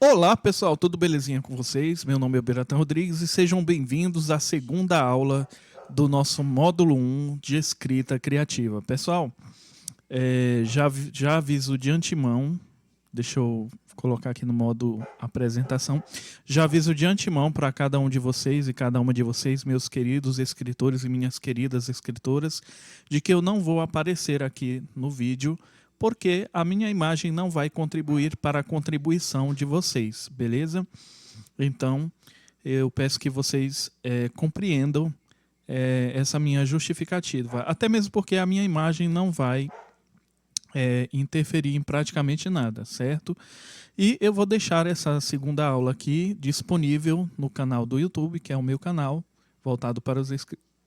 Olá pessoal, tudo belezinha com vocês? Meu nome é Beratan Rodrigues e sejam bem-vindos à segunda aula do nosso módulo 1 de escrita criativa. Pessoal, já aviso de antemão, deixa eu colocar aqui no modo apresentação, já aviso de antemão para cada um de vocês e cada uma de vocês, meus queridos escritores e minhas queridas escritoras, de que eu não vou aparecer aqui no vídeo porque a minha imagem não vai contribuir para a contribuição de vocês, beleza? Então, eu peço que vocês compreendam essa minha justificativa, até mesmo porque a minha imagem não vai interferir em praticamente nada, certo? E eu vou deixar essa segunda aula aqui disponível no canal do YouTube, que é o meu canal, voltado para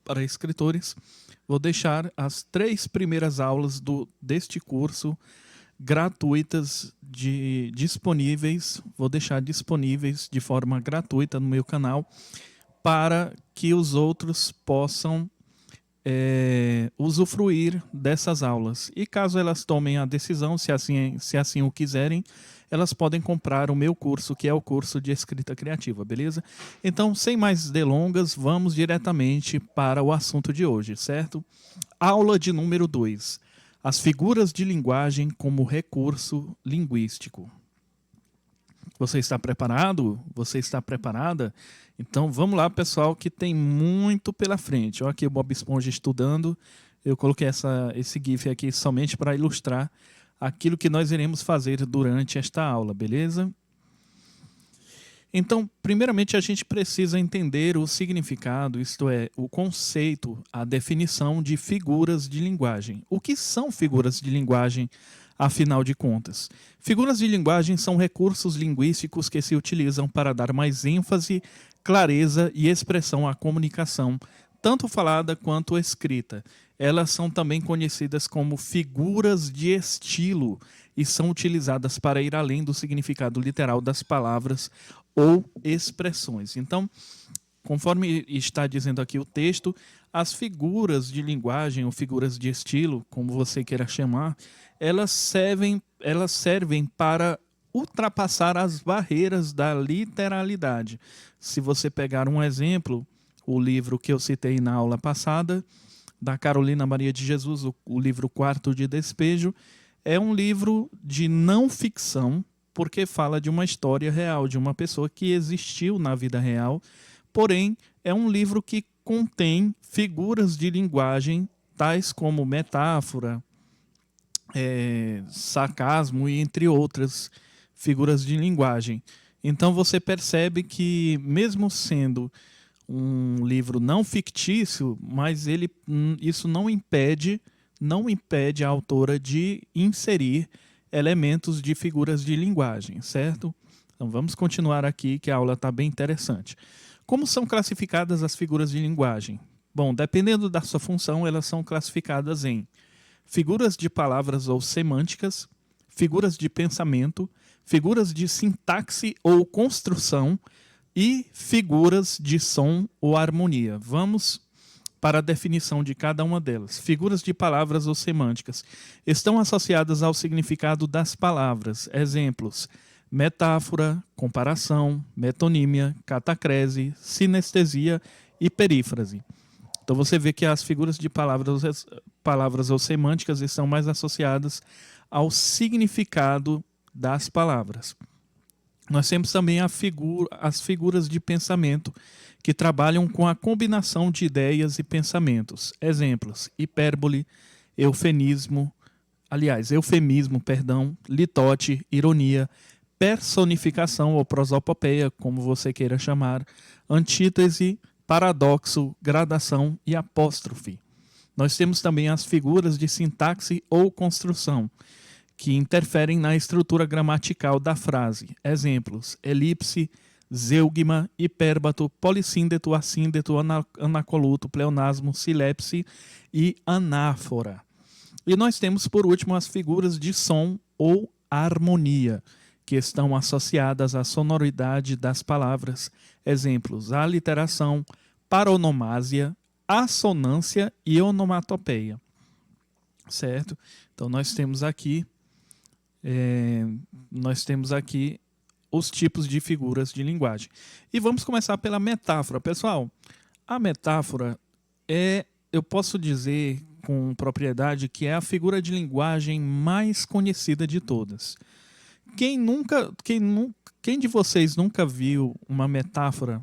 para escritores. Vou deixar as 3 primeiras aulas deste curso gratuitas disponíveis. Vou deixar disponíveis de forma gratuita no meu canal para que os outros possam usufruir dessas aulas. E caso elas tomem a decisão, se assim o quiserem, elas podem comprar o meu curso, que é o curso de escrita criativa, beleza? Então, sem mais delongas, vamos diretamente para o assunto de hoje, certo? Aula de número 2. As figuras de linguagem como recurso linguístico. Você está preparado? Você está preparada? Então vamos lá, pessoal, que tem muito pela frente. Olha aqui o Bob Esponja estudando. Eu coloquei esse GIF aqui somente para ilustrar aquilo que nós iremos fazer durante esta aula, beleza? Então, primeiramente, a gente precisa entender o significado, isto é, o conceito, a definição de figuras de linguagem. O que são figuras de linguagem, afinal de contas? Figuras de linguagem são recursos linguísticos que se utilizam para dar mais ênfase, clareza e expressão à comunicação, tanto falada quanto escrita. Elas são também conhecidas como figuras de estilo e são utilizadas para ir além do significado literal das palavras ou expressões. Então, conforme está dizendo aqui o texto, as figuras de linguagem ou figuras de estilo, como você queira chamar, elas servem para ultrapassar as barreiras da literalidade. Se você pegar um exemplo, o livro que eu citei na aula passada, da Carolina Maria de Jesus, o livro Quarto de Despejo, é um livro de não ficção, porque fala de uma história real, de uma pessoa que existiu na vida real, porém é um livro que contém figuras de linguagem, tais como metáfora, sarcasmo e entre outras figuras de linguagem. Então você percebe que, mesmo sendo um livro não fictício, mas isso não impede a autora de inserir elementos de figuras de linguagem, certo? Então vamos continuar aqui, que a aula está bem interessante. Como são classificadas as figuras de linguagem? Bom, dependendo da sua função, elas são classificadas em figuras de palavras ou semânticas, figuras de pensamento, figuras de sintaxe ou construção e figuras de som ou harmonia. Vamos para a definição de cada uma delas. Figuras de palavras ou semânticas estão associadas ao significado das palavras. Exemplos: metáfora, comparação, metonímia, catacrese, sinestesia e perífrase. Então você vê que as figuras de palavras ou semânticas estão mais associadas ao significado das palavras. Nós temos também as figuras de pensamento, que trabalham com a combinação de ideias e pensamentos. Exemplos: hipérbole, eufemismo, litote, ironia, personificação ou prosopopeia, como você queira chamar, antítese, paradoxo, gradação e apóstrofe. Nós temos também as figuras de sintaxe ou construção, que interferem na estrutura gramatical da frase. Exemplos: elipse, zeugma, hipérbato, polissíndeto, assíndeto, anacoluto, pleonasmo, silepse e anáfora. E nós temos, por último, as figuras de som ou harmonia, que estão associadas à sonoridade das palavras. Exemplos: aliteração, paronomásia, assonância e onomatopeia. Certo? Então nós temos aqui os tipos de figuras de linguagem. E vamos começar pela metáfora. Pessoal, a metáfora eu posso dizer com propriedade que é a figura de linguagem mais conhecida de todas. Quem de vocês nunca viu uma metáfora,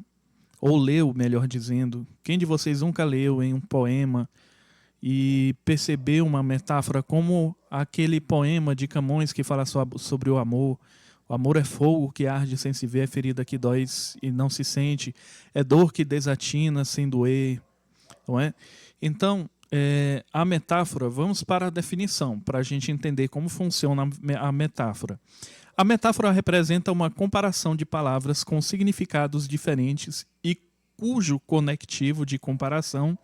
ou leu, melhor dizendo, quem de vocês nunca leu em um poema e percebeu uma metáfora como aquele poema de Camões que fala sobre o amor? O amor é fogo que arde sem se ver, é ferida que dói e não se sente, é dor que desatina sem doer, não é? Então, a metáfora, vamos para a definição, para a gente entender como funciona a metáfora. A metáfora representa uma comparação de palavras com significados diferentes e cujo conectivo de comparação,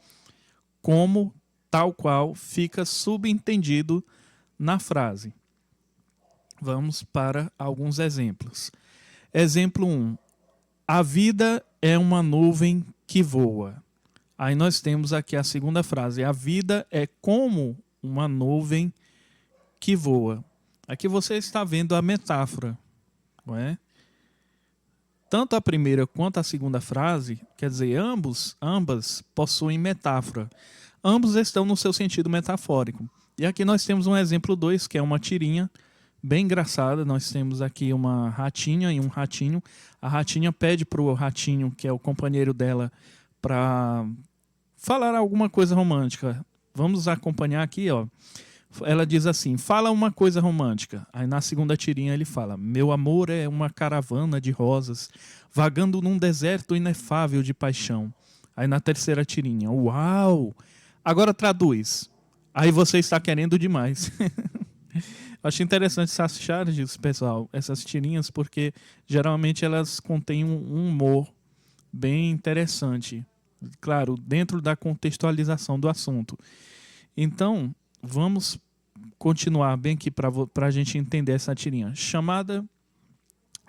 como tal qual, fica subentendido na frase. Vamos para alguns exemplos. Exemplo 1. A vida é uma nuvem que voa. Aí nós temos aqui a segunda frase. A vida é como uma nuvem que voa. Aqui você está vendo a metáfora, não é? Tanto a primeira quanto a segunda frase, quer dizer, ambas possuem metáfora. Ambos estão no seu sentido metafórico. E aqui nós temos um exemplo 2, que é uma tirinha bem engraçada. Nós temos aqui uma ratinha e um ratinho. A ratinha pede para o ratinho, que é o companheiro dela, para falar alguma coisa romântica. Vamos acompanhar aqui, ó. Ela diz assim: fala uma coisa romântica. Aí na segunda tirinha ele fala: meu amor é uma caravana de rosas vagando num deserto inefável de paixão. Aí na terceira tirinha: uau! Agora traduz. Aí você está querendo demais. Acho interessante essas charges, pessoal, essas tirinhas, porque geralmente elas contêm um humor bem interessante. Claro, dentro da contextualização do assunto. Então, vamos continuar bem aqui para a gente entender essa tirinha.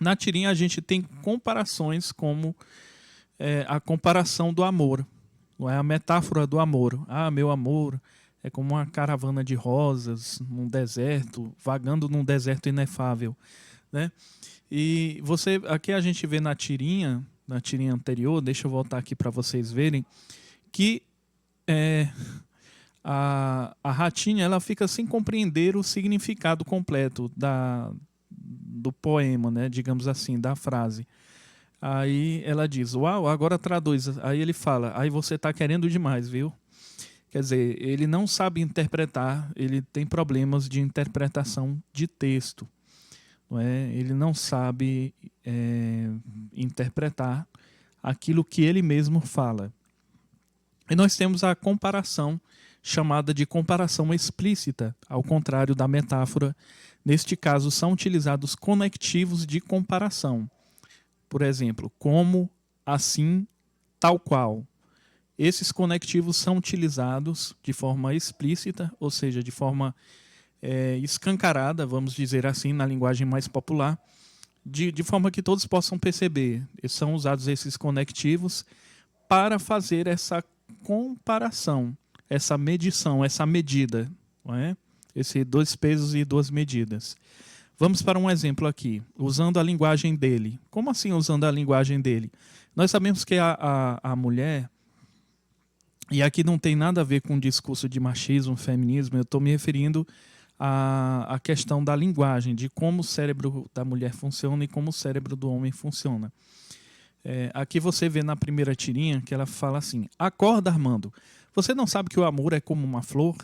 Na tirinha a gente tem comparações como a comparação do amor. Não é a metáfora do amor. Ah, meu amor é como uma caravana de rosas num deserto, vagando num deserto inefável, né? E aqui a gente vê na tirinha anterior, deixa eu voltar aqui para vocês verem, que a ratinha ela fica sem compreender o significado completo do poema, né? Digamos assim, da frase. Aí ela diz: uau, agora traduz. Aí ele fala: aí você está querendo demais, viu? Quer dizer, ele não sabe interpretar, ele tem problemas de interpretação de texto. Não é? Ele não sabe interpretar aquilo que ele mesmo fala. E nós temos a comparação, chamada de comparação explícita, ao contrário da metáfora. Neste caso, são utilizados conectivos de comparação. Por exemplo, como, assim, tal qual. Esses conectivos são utilizados de forma explícita, ou seja, de forma escancarada, vamos dizer assim, na linguagem mais popular, de forma que todos possam perceber. São usados esses conectivos para fazer essa comparação, essa medição, essa medida, não é? Esse 2 pesos e 2 medidas. Vamos para um exemplo aqui, usando a linguagem dele. Como assim usando a linguagem dele? Nós sabemos que a mulher, e aqui não tem nada a ver com o discurso de machismo, feminismo, eu estou me referindo à questão da linguagem, de como o cérebro da mulher funciona e como o cérebro do homem funciona. Aqui você vê na primeira tirinha que ela fala assim: acorda, Armando, você não sabe que o amor é como uma flor?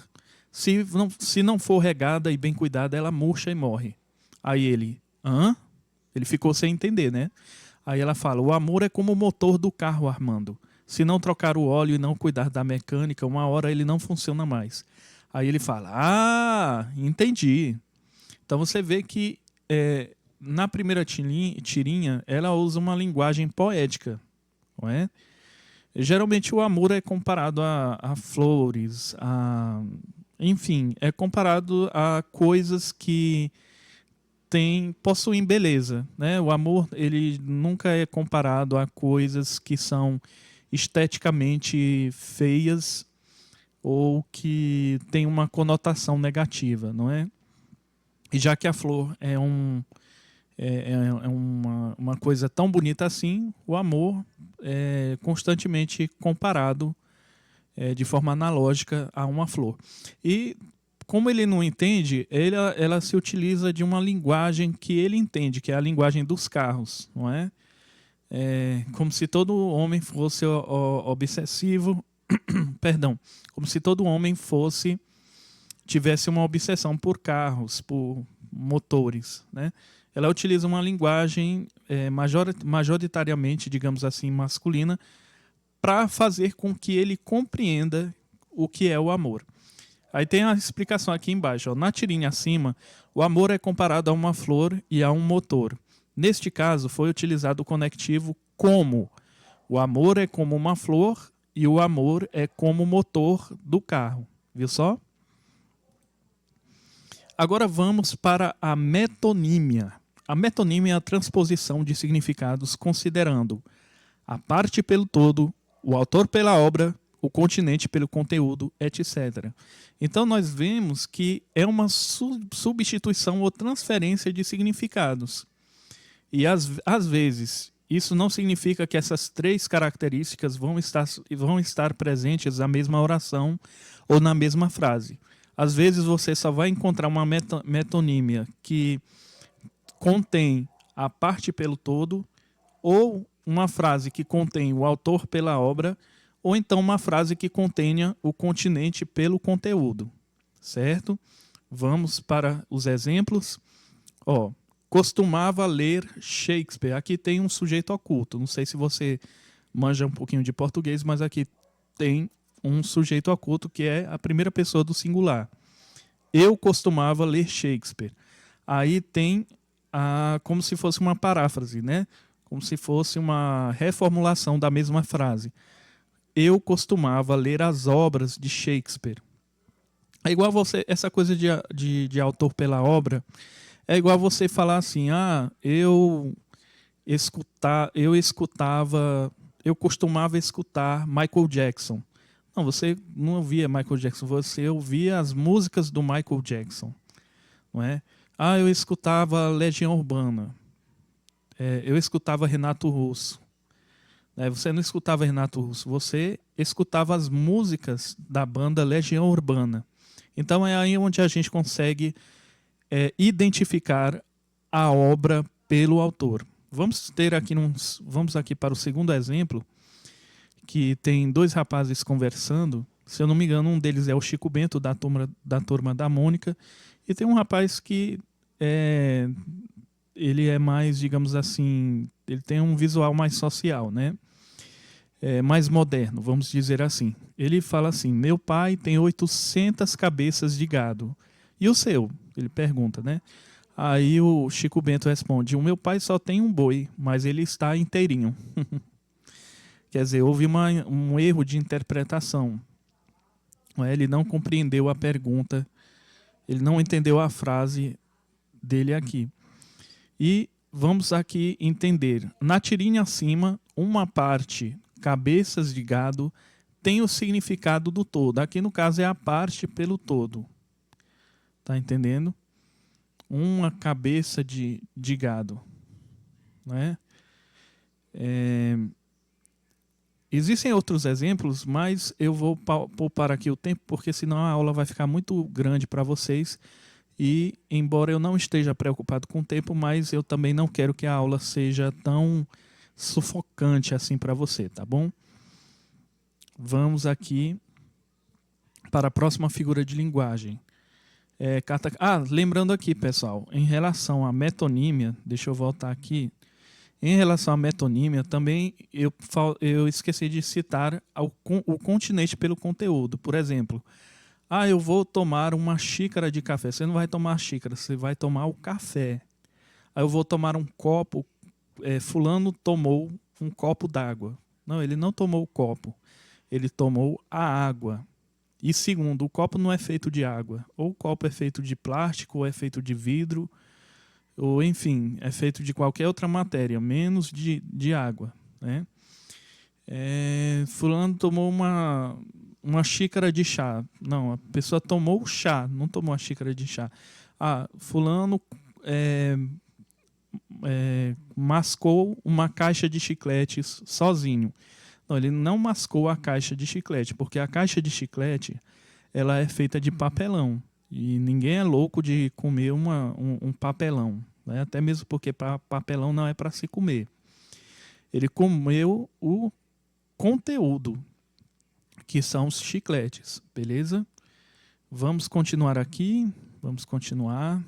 Se não for regada e bem cuidada, ela murcha e morre. Aí ele: hã? Ele ficou sem entender, né? Aí ela fala: o amor é como o motor do carro, Armando. Se não trocar o óleo e não cuidar da mecânica, uma hora ele não funciona mais. Aí ele fala: ah, entendi. Então você vê que na primeira tirinha ela usa uma linguagem poética, não é? Geralmente o amor é comparado a flores, enfim, é comparado a coisas que possuem beleza, né? O amor ele nunca é comparado a coisas que são esteticamente feias ou que têm uma conotação negativa, não é? E já que a flor é uma uma coisa tão bonita assim, o amor é constantemente comparado de forma analógica a uma flor. E como ele não entende, ela se utiliza de uma linguagem que ele entende, que é a linguagem dos carros, não é? Como se todo homem fosse obsessivo, perdão, como se todo homem tivesse uma obsessão por carros, por motores, né? Ela utiliza uma linguagem majoritariamente, digamos assim, masculina, para fazer com que ele compreenda o que é o amor. Aí tem a explicação aqui embaixo. Ó. Na tirinha acima, o amor é comparado a uma flor e a um motor. Neste caso, foi utilizado o conectivo como. O amor é como uma flor e o amor é como o motor do carro. Viu só? Agora vamos para a metonímia. A metonímia é a transposição de significados considerando a parte pelo todo, o autor pela obra, o continente pelo conteúdo, etc. Então nós vemos que é uma substituição ou transferência de significados. E às vezes isso não significa que essas três características vão estar presentes na mesma oração ou na mesma frase. Às vezes você só vai encontrar uma metonímia que contém a parte pelo todo, ou uma frase que contém o autor pela obra, ou então uma frase que contenha o continente pelo conteúdo, certo? Vamos para os exemplos. Ó, costumava ler Shakespeare. Aqui tem um sujeito oculto. Não sei se você manja um pouquinho de português, mas aqui tem um sujeito oculto que é a primeira pessoa do singular. Eu costumava ler Shakespeare. Aí tem como se fosse uma paráfrase, né? Como se fosse uma reformulação da mesma frase. Eu costumava ler as obras de Shakespeare. É igual você, essa coisa de autor pela obra, é igual você falar assim, eu costumava escutar Michael Jackson. Não, você não ouvia Michael Jackson, você ouvia as músicas do Michael Jackson, não é? Eu escutava Legião Urbana. Eu escutava Renato Russo. Você não escutava Renato Russo, você escutava as músicas da banda Legião Urbana. Então é aí onde a gente consegue identificar a obra pelo autor. Vamos aqui para o segundo exemplo, que tem dois rapazes conversando. Se eu não me engano, um deles é o Chico Bento, da turma da Mônica, e tem um rapaz que ele é mais, digamos assim, ele tem um visual mais social, né? Mais moderno, vamos dizer assim. Ele fala assim, meu pai tem 800 cabeças de gado. E o seu? Ele pergunta, né? Aí o Chico Bento responde, o meu pai só tem um boi, mas ele está inteirinho. Quer dizer, houve um erro de interpretação. Ele não compreendeu a pergunta, ele não entendeu a frase dele aqui. E vamos aqui entender. Na tirinha acima, uma parte, cabeças de gado, tem o significado do todo. Aqui no caso é a parte pelo todo. Tá entendendo? Uma cabeça de gado. Né? Existem outros exemplos, mas eu vou poupar aqui o tempo, porque senão a aula vai ficar muito grande para vocês. E, embora eu não esteja preocupado com o tempo, mas eu também não quero que a aula seja tão sufocante assim para você, tá bom? Vamos aqui para a próxima figura de linguagem. Lembrando aqui, pessoal, em relação à metonímia, deixa eu voltar aqui. Em relação à metonímia, também eu esqueci de citar o continente pelo conteúdo. Por exemplo, eu vou tomar uma xícara de café. Você não vai tomar a xícara, você vai tomar o café. Aí eu vou tomar um copo. Fulano tomou um copo d'água. Não, ele não tomou o copo. Ele tomou a água. E segundo, o copo não é feito de água. Ou o copo é feito de plástico, ou é feito de vidro, ou enfim, é feito de qualquer outra matéria, menos de água, né? Fulano tomou uma xícara de chá. Não, a pessoa tomou o chá, não tomou a xícara de chá. Fulano mascou uma caixa de chicletes sozinho. Não, ele não mascou a caixa de chiclete, porque a caixa de chiclete ela é feita de papelão. E ninguém é louco de comer um papelão, né? Até mesmo porque papelão não é para se comer. Ele comeu o conteúdo, que são os chicletes, beleza? Vamos continuar aqui. Vamos continuar.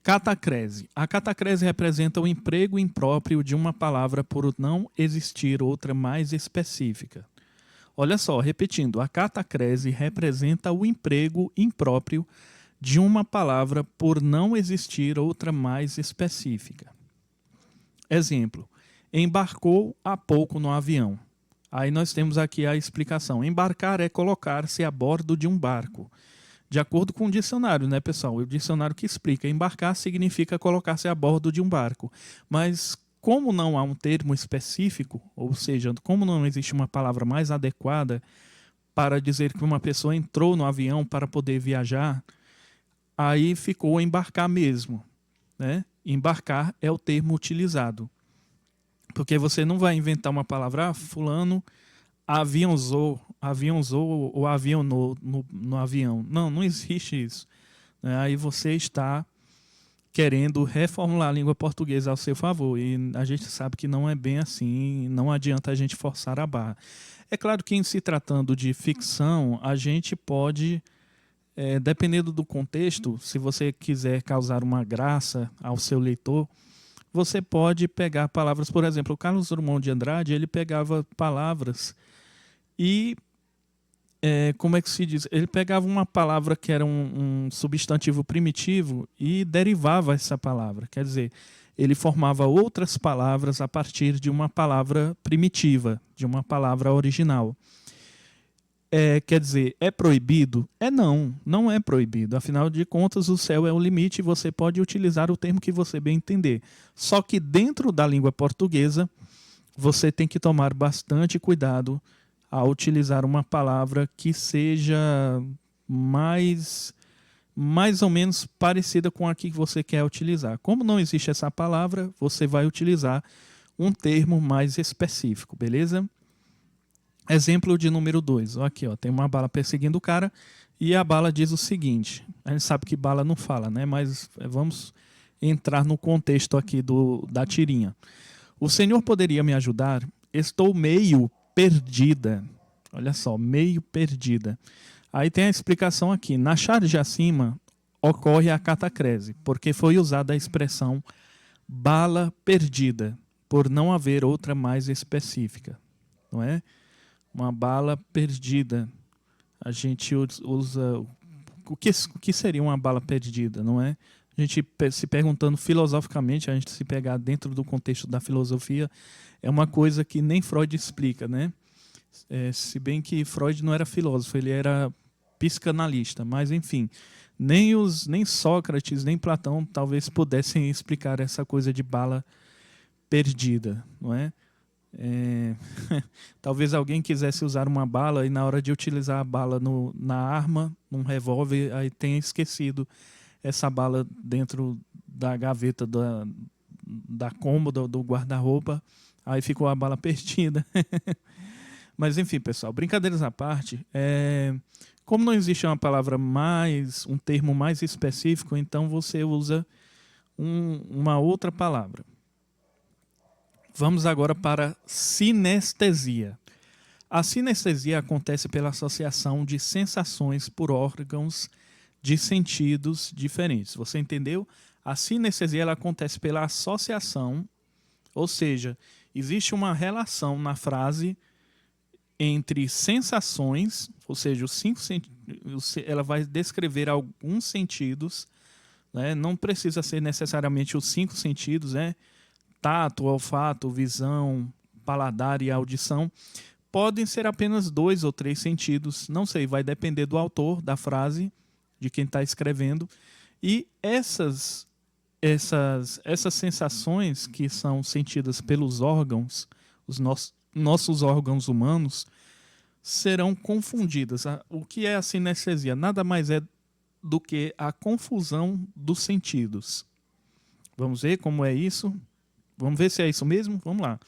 Catacrese. A catacrese representa o emprego impróprio de uma palavra por não existir outra mais específica. Olha só, repetindo, a catacrese representa o emprego impróprio de uma palavra por não existir outra mais específica. Exemplo, embarcou há pouco no avião. Aí nós temos aqui a explicação. Embarcar é colocar-se a bordo de um barco. De acordo com o dicionário, né, pessoal? O dicionário que explica. Embarcar significa colocar-se a bordo de um barco. Mas como não há um termo específico, ou seja, como não existe uma palavra mais adequada para dizer que uma pessoa entrou no avião para poder viajar, aí ficou embarcar mesmo, né? Embarcar é o termo utilizado. Porque você não vai inventar uma palavra, fulano aviãozou ou avionou no avião. Não existe isso. Aí você está querendo reformular a língua portuguesa ao seu favor. E a gente sabe que não é bem assim, não adianta a gente forçar a barra. É claro que em se tratando de ficção, a gente pode, dependendo do contexto, se você quiser causar uma graça ao seu leitor, você pode pegar palavras, por exemplo, o Carlos Drummond de Andrade, ele pegava palavras e, como é que se diz? Ele pegava uma palavra que era um substantivo primitivo e derivava essa palavra. Quer dizer, ele formava outras palavras a partir de uma palavra primitiva, de uma palavra original. Quer dizer, é proibido? Não é proibido. Afinal de contas, o céu é o limite e você pode utilizar o termo que você bem entender. Só que dentro da língua portuguesa, você tem que tomar bastante cuidado ao utilizar uma palavra que seja mais ou menos parecida com a que você quer utilizar. Como não existe essa palavra, você vai utilizar um termo mais específico, beleza? Exemplo de número 2. Aqui, ó, tem uma bala perseguindo o cara e a bala diz o seguinte. A gente sabe que bala não fala, né? Mas vamos entrar no contexto aqui da tirinha. O senhor poderia me ajudar? Estou meio perdida. Olha só, meio perdida. Aí tem a explicação aqui. Na charge acima ocorre a catacrese, porque foi usada a expressão bala perdida, por não haver outra mais específica. Não é? Uma bala perdida. A gente usa... O que seria uma bala perdida, não é? A gente se perguntando filosoficamente, a gente se pegar dentro do contexto da filosofia, é uma coisa que nem Freud explica, né? Se bem que Freud não era filósofo, ele era psicanalista, mas enfim, nem Sócrates, nem Platão talvez pudessem explicar essa coisa de bala perdida, não é? Talvez alguém quisesse usar uma bala e na hora de utilizar a bala na arma, num revólver, aí tenha esquecido essa bala dentro da gaveta da cômoda, do guarda-roupa, aí ficou a bala perdida. Mas enfim, pessoal, brincadeiras à parte, como não existe uma palavra um termo mais específico, então você usa uma outra palavra. Vamos agora para sinestesia. A sinestesia acontece pela associação de sensações por órgãos de sentidos diferentes. Você entendeu? A sinestesia ela acontece pela associação, ou seja, existe uma relação na frase entre sensações, ou seja, ela vai descrever alguns sentidos, né? Não precisa ser necessariamente os 5 sentidos, né? Tato, olfato, visão, paladar e audição. Podem ser apenas 2 ou 3 sentidos, não sei, vai depender do autor, da frase, de quem está escrevendo. E essas sensações que são sentidas pelos órgãos, os nossos órgãos humanos, serão confundidas. O que é a sinestesia? Nada mais é do que a confusão dos sentidos. Vamos ver como é isso? Vamos ver se é isso mesmo? Vamos lá.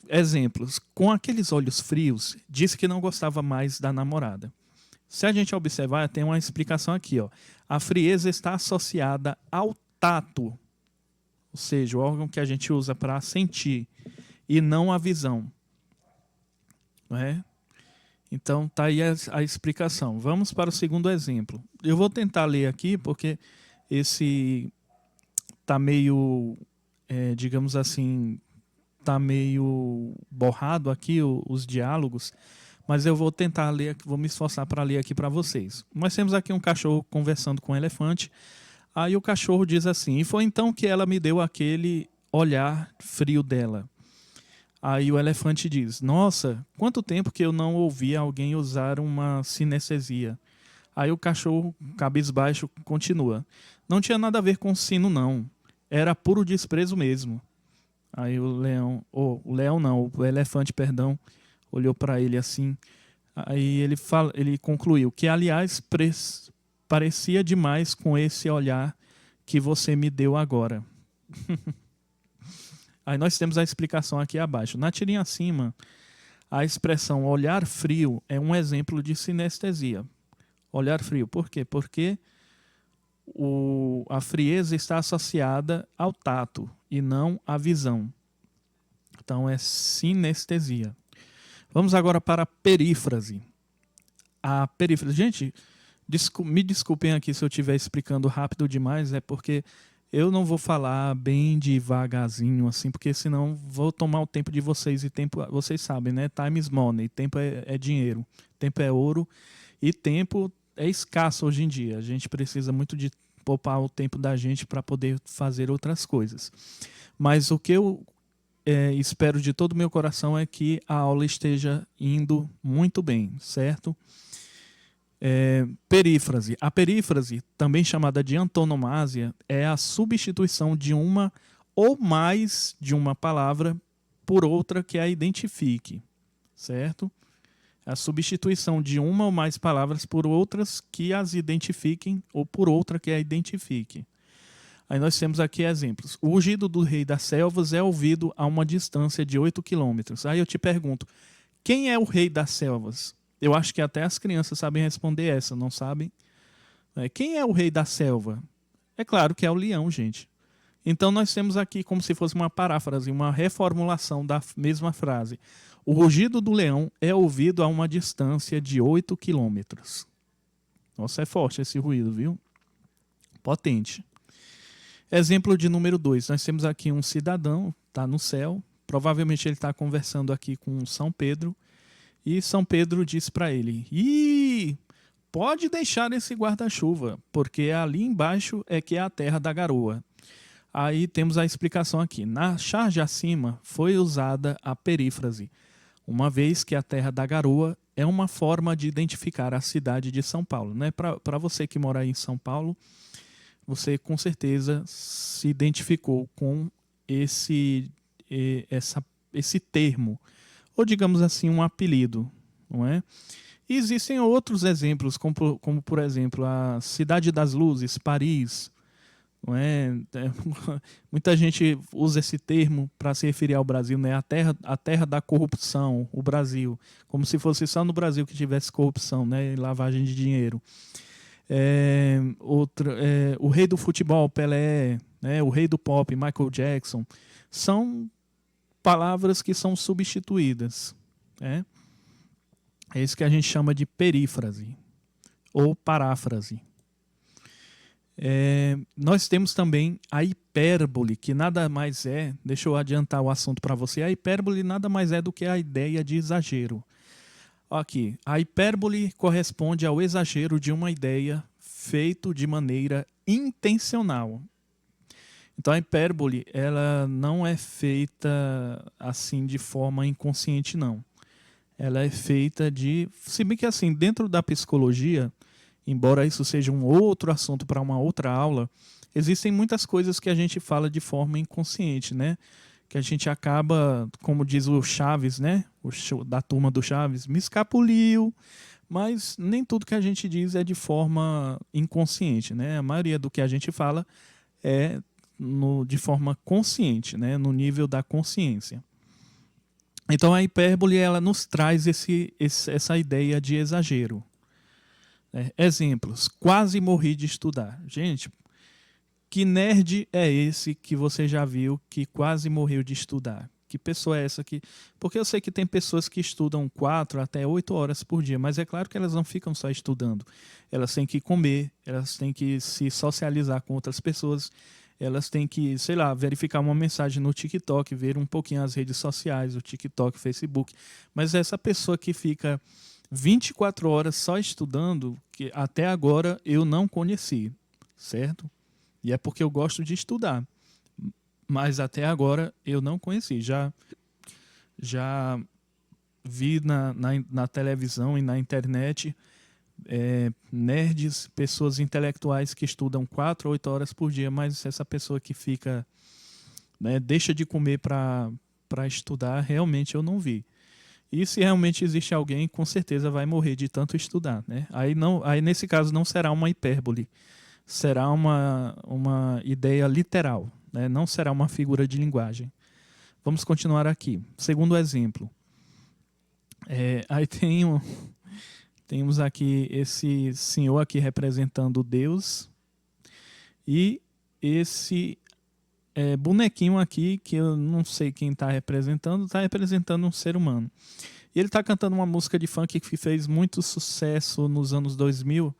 Exemplos. Com aqueles olhos frios, disse que não gostava mais da namorada. Se a gente observar, tem uma explicação aqui, ó. A frieza está associada ao tato, ou seja, o órgão que a gente usa para sentir, e não à visão. Não é? Então, tá aí a explicação. Vamos para o segundo exemplo. Eu vou tentar ler aqui, porque esse tá meio, digamos assim, tá meio borrado aqui os diálogos, mas eu vou tentar ler, vou me esforçar para ler aqui para vocês. Nós temos aqui um cachorro conversando com um elefante. Aí o cachorro diz assim: e foi então que ela me deu aquele olhar frio dela. Aí o elefante diz: nossa, quanto tempo que eu não ouvi alguém usar uma sinestesia. Aí o cachorro, cabisbaixo, continua: não tinha nada a ver com sino, não. Era puro desprezo mesmo. Aí o leão, o elefante, perdão, olhou para ele assim. Aí ele concluiu que, aliás, parecia demais com esse olhar que você me deu agora. Aí nós temos a explicação aqui abaixo. Na tirinha acima, a expressão olhar frio é um exemplo de sinestesia. Olhar frio. Por quê? Porque a frieza está associada ao tato e não à visão. Então é sinestesia. Vamos agora para a perífrase. A perífrase. Gente, me desculpem aqui se eu estiver explicando rápido demais, é porque eu não vou falar bem devagarzinho, assim, porque senão vou tomar o tempo de vocês, e tempo, vocês sabem, né? Time is money, tempo é dinheiro, tempo é ouro, e tempo é escasso hoje em dia. A gente precisa muito de poupar o tempo da gente para poder fazer outras coisas. Mas o que eu espero de todo o meu coração é que a aula esteja indo muito bem, certo? Perífrase. A perífrase, também chamada de antonomásia, é a substituição de uma ou mais de uma palavra por outra que a identifique, certo? A substituição de uma ou mais palavras por outras que as identifiquem ou por outra que a identifique. Aí nós temos aqui exemplos. O rugido do rei das selvas é ouvido a uma distância de 8 quilômetros. Aí eu te pergunto, quem é o rei das selvas? Eu acho que até as crianças sabem responder essa, não sabem? Quem é o rei da selva? É claro que é o leão, gente. Então nós temos aqui como se fosse uma paráfrase, uma reformulação da mesma frase. O rugido do leão é ouvido a uma distância de 8 quilômetros. Nossa, é forte esse ruído, viu? Potente. Exemplo de número 2. Nós temos aqui um cidadão, está no céu. Provavelmente ele está conversando aqui com São Pedro. E São Pedro diz para ele: pode deixar esse guarda-chuva, porque ali embaixo é que é a terra da garoa. Aí temos a explicação aqui. Na charge acima foi usada a perífrase, uma vez que a terra da garoa é uma forma de identificar a cidade de São Paulo. Né? Para você que mora aí em São Paulo, você com certeza se identificou com esse termo, ou digamos assim, um apelido, não é? E existem outros exemplos, como por exemplo a Cidade das Luzes, Paris, não é? Muita gente usa esse termo para se referir ao Brasil, né? A terra da corrupção, o Brasil, como se fosse só no Brasil que tivesse corrupção, né? E lavagem de dinheiro. O rei do futebol, Pelé, né? O rei do pop, Michael Jackson, são palavras que são substituídas. É isso que a gente chama de perífrase ou paráfrase. Nós temos também a hipérbole, que nada mais é, deixa eu adiantar o assunto para você, a hipérbole nada mais é do que a ideia de exagero. Aqui, a hipérbole corresponde ao exagero de uma ideia feito de maneira intencional. Então a hipérbole, ela não é feita assim de forma inconsciente, não. Ela é feita se bem que assim, dentro da psicologia, embora isso seja um outro assunto para uma outra aula, existem muitas coisas que a gente fala de forma inconsciente, né? Que a gente acaba, como diz o Chaves, né? Da turma do Chaves, me escapuliu. Mas nem tudo que a gente diz é de forma inconsciente, né? A maioria do que a gente fala é de forma consciente, né? No nível da consciência. Então a hipérbole ela nos traz essa ideia de exagero. Exemplos: quase morri de estudar. Gente, que nerd é esse que você já viu que quase morreu de estudar? Que pessoa é essa que... Porque eu sei que tem pessoas que estudam 4 até 8 horas por dia, mas é claro que elas não ficam só estudando. Elas têm que comer, elas têm que se socializar com outras pessoas, elas têm que, sei lá, verificar uma mensagem no TikTok, ver um pouquinho as redes sociais, o TikTok, o Facebook. Mas essa pessoa que fica 24 horas só estudando, que até agora eu não conheci, certo? E é porque eu gosto de estudar. Mas até agora eu não conheci. Já vi na televisão e na internet nerds, pessoas intelectuais que estudam 4 ou 8 horas por dia, mas essa pessoa que fica, né, deixa de comer para estudar, realmente eu não vi. E se realmente existe alguém, com certeza vai morrer de tanto estudar, né? Aí nesse caso não será uma hipérbole, será uma ideia literal, né? Não será uma figura de linguagem. Vamos continuar aqui. Segundo exemplo. Aí temos aqui esse senhor aqui representando Deus e esse bonequinho aqui, que eu não sei quem está representando um ser humano. E ele está cantando uma música de funk que fez muito sucesso nos anos 2000,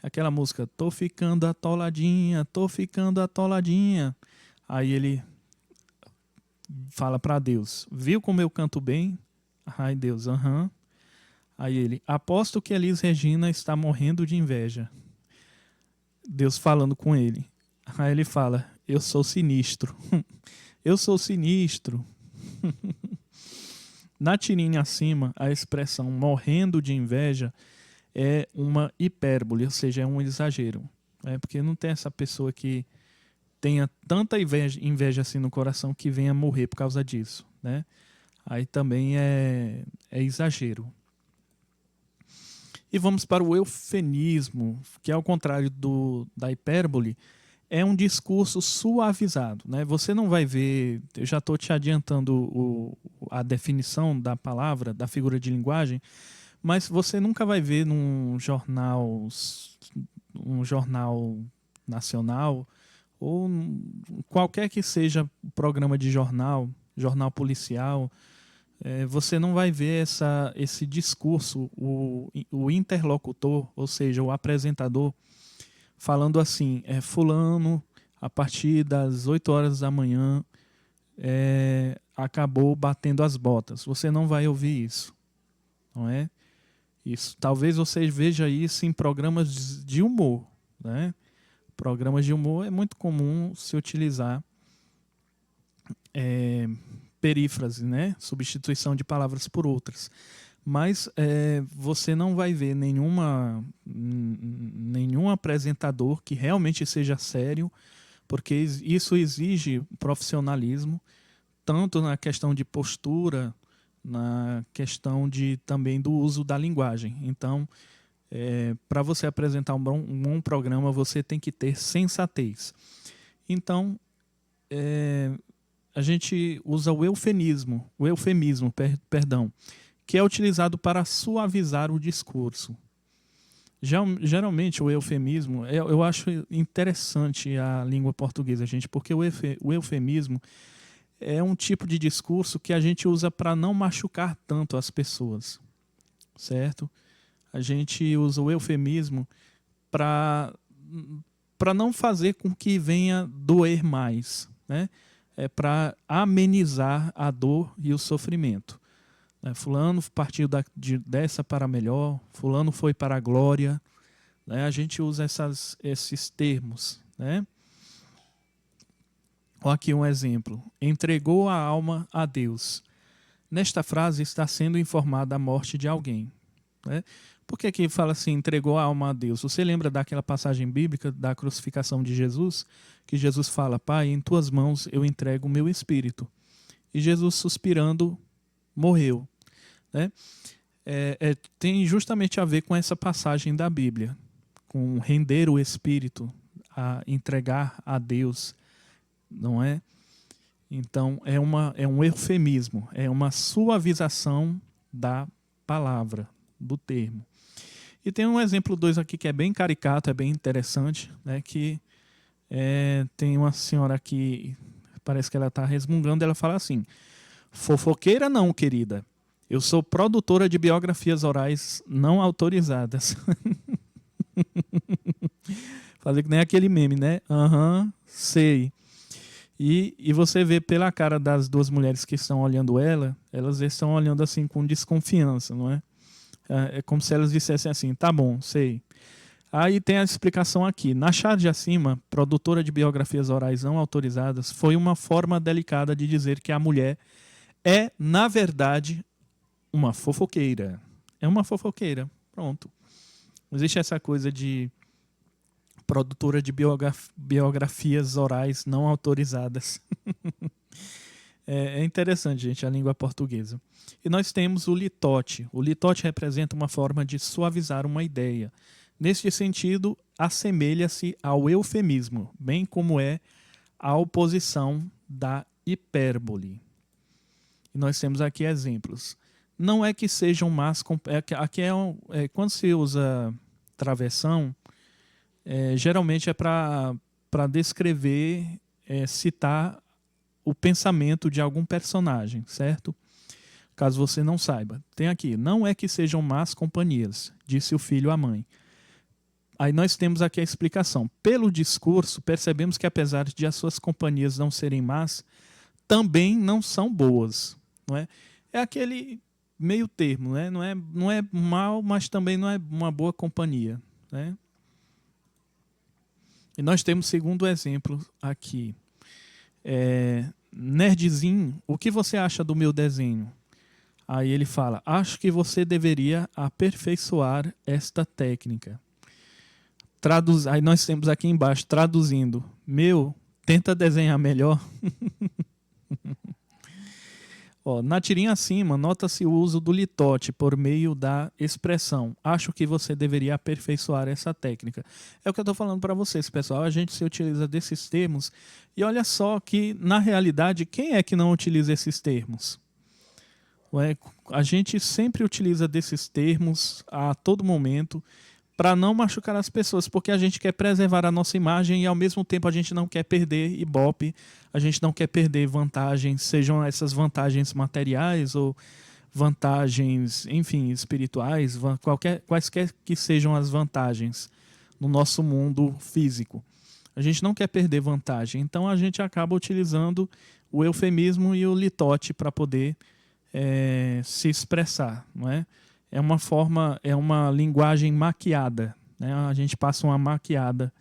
aquela música, tô ficando atoladinha, tô ficando atoladinha. Aí ele fala para Deus, viu como eu canto bem? Ai, Deus, aham. Aí ele, aposto que Elis Regina está morrendo de inveja. Deus falando com ele. Aí ele fala, eu sou sinistro. Eu sou sinistro. Na tirinha acima, a expressão morrendo de inveja é uma hipérbole, ou seja, é um exagero. Porque não tem essa pessoa que tenha tanta inveja assim no coração que venha morrer por causa disso, né? Aí também é exagero. E vamos para o eufemismo, que ao contrário da hipérbole, é um discurso suavizado, né? Você não vai ver, eu já estou te adiantando a definição da palavra, da figura de linguagem, mas você nunca vai ver num jornal nacional, ou qualquer que seja o programa de jornal policial, você não vai ver esse discurso, o interlocutor, ou seja, o apresentador, falando assim, fulano, a partir das 8 horas da manhã, acabou batendo as botas. Você não vai ouvir isso, não é? Isso. Talvez você veja isso em programas de humor, né? Programas de humor é muito comum se utilizar perífrase, né? Substituição de palavras por outras. Mas você não vai ver nenhum apresentador que realmente seja sério, porque isso exige profissionalismo, tanto na questão de postura, na questão também do uso da linguagem. Então, para você apresentar um bom programa, você tem que ter sensatez. Então, a gente usa o eufemismo, perdão, que é utilizado para suavizar o discurso. Geralmente, o eufemismo, eu acho interessante a língua portuguesa, gente, porque o eufemismo é um tipo de discurso que a gente usa para não machucar tanto as pessoas, certo? A gente usa o eufemismo para não fazer com que venha doer mais, né? Para amenizar a dor e o sofrimento. Fulano partiu dessa para melhor, fulano foi para a glória, né? A gente usa esses termos, né? Olha aqui um exemplo. Entregou a alma a Deus. Nesta frase está sendo informada a morte de alguém, né? Por que aqui fala assim, entregou a alma a Deus? Você lembra daquela passagem bíblica da crucificação de Jesus? Que Jesus fala, Pai, em tuas mãos eu entrego o meu espírito. E Jesus, suspirando, morreu, né? Tem justamente a ver com essa passagem da Bíblia, com render o espírito, a entregar a Deus. não é? Então, é um eufemismo, é uma suavização da palavra, do termo. E tem um exemplo 2 aqui que é bem caricato, é bem interessante, né? Que tem uma senhora aqui, parece que ela está resmungando, ela fala assim: fofoqueira não, querida. Eu sou produtora de biografias orais não autorizadas. Fazer que nem aquele meme, né? Aham, sei. E você vê pela cara das duas mulheres que estão olhando ela, elas estão olhando assim com desconfiança, não é? É como se elas dissessem assim: tá bom, sei. Aí tem a explicação aqui. Na charge acima, produtora de biografias orais não autorizadas, foi uma forma delicada de dizer que a mulher é, na verdade, uma fofoqueira. É uma fofoqueira. Pronto. Existe essa coisa de produtora de biografias orais não autorizadas. É interessante, gente, a língua portuguesa. E nós temos o litote. O litote representa uma forma de suavizar uma ideia. Neste sentido, assemelha-se ao eufemismo, bem como é a oposição da hipérbole. E nós temos aqui exemplos. Não é que sejam más... Aqui quando se usa travessão, geralmente é para descrever, citar o pensamento de algum personagem, certo? Caso você não saiba. Tem aqui: não é que sejam más companhias, disse o filho à mãe. Aí nós temos aqui a explicação. Pelo discurso, percebemos que apesar de as suas companhias não serem más, também não são boas. Não é? É aquele meio termo, né? Não é mal, mas também não é uma boa companhia. Né? E nós temos segundo exemplo aqui. Nerdzinho, o que você acha do meu desenho? Aí ele fala: acho que você deveria aperfeiçoar esta técnica. Aí nós temos aqui embaixo, traduzindo: meu, tenta desenhar melhor. Ó, na tirinha acima, nota-se o uso do litote por meio da expressão: acho que você deveria aperfeiçoar essa técnica. É o que eu estou falando para vocês, pessoal. A gente se utiliza desses termos e olha só que, na realidade, quem é que não utiliza esses termos? A gente sempre utiliza desses termos a todo momento para não machucar as pessoas, porque a gente quer preservar a nossa imagem e ao mesmo tempo a gente não quer perder Ibope, a gente não quer perder vantagens, sejam essas vantagens materiais ou vantagens, enfim, espirituais, quaisquer que sejam as vantagens no nosso mundo físico. A gente não quer perder vantagem, então a gente acaba utilizando o eufemismo e o litote para poder se expressar, não é? É uma forma, é uma linguagem maquiada, né? A gente passa uma maquiada,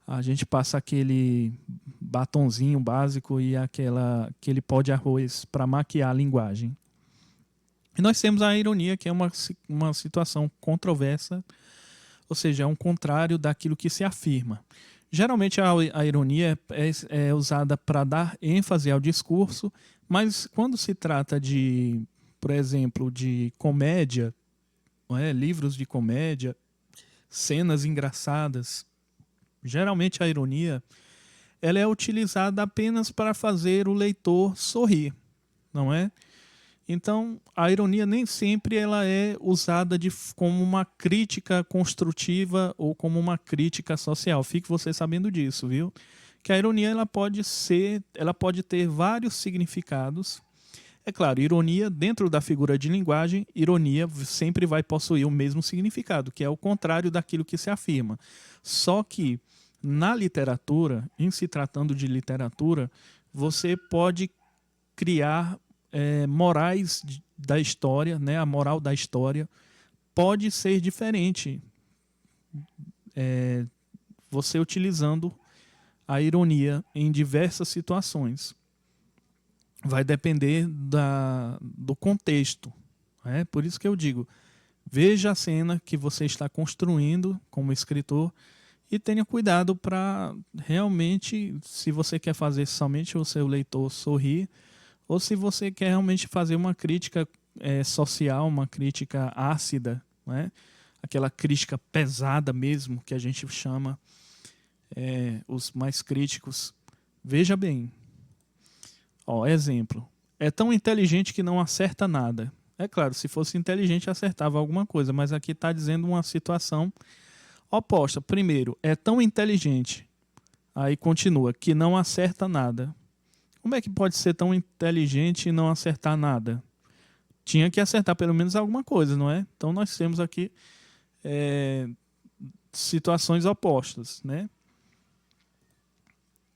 a gente passa aquele batonzinho básico e aquele pó de arroz para maquiar a linguagem. E nós temos a ironia, que é uma situação controversa, ou seja, é um contrário daquilo que se afirma. Geralmente a ironia é usada para dar ênfase ao discurso, mas quando se trata de, por exemplo, de comédia, livros de comédia, cenas engraçadas, geralmente a ironia ela é utilizada apenas para fazer o leitor sorrir, não é? Então, a ironia nem sempre ela é usada como uma crítica construtiva ou como uma crítica social. Fique você sabendo disso, viu? Que a ironia ela pode ter vários significados. É claro, ironia, dentro da figura de linguagem, ironia sempre vai possuir o mesmo significado, que é o contrário daquilo que se afirma. Só que, na literatura, em se tratando de literatura, você pode criar morais da história, né? A moral da história pode ser diferente. Você utilizando a ironia em diversas situações. Vai depender do contexto. Por isso que eu digo, veja a cena que você está construindo como escritor e tenha cuidado para realmente, se você quer fazer somente o seu leitor sorrir, ou se você quer realmente fazer uma crítica social, uma crítica ácida, né? Aquela crítica pesada mesmo, que a gente chama os mais críticos, Veja bem. Ó, exemplo. É tão inteligente que não acerta nada. É claro, se fosse inteligente, acertava alguma coisa, mas aqui está dizendo uma situação oposta. Primeiro, é tão inteligente, aí continua, que não acerta nada. Como é que pode ser tão inteligente e não acertar nada? Tinha que acertar pelo menos alguma coisa, não é? Então nós temos aqui situações opostas, né?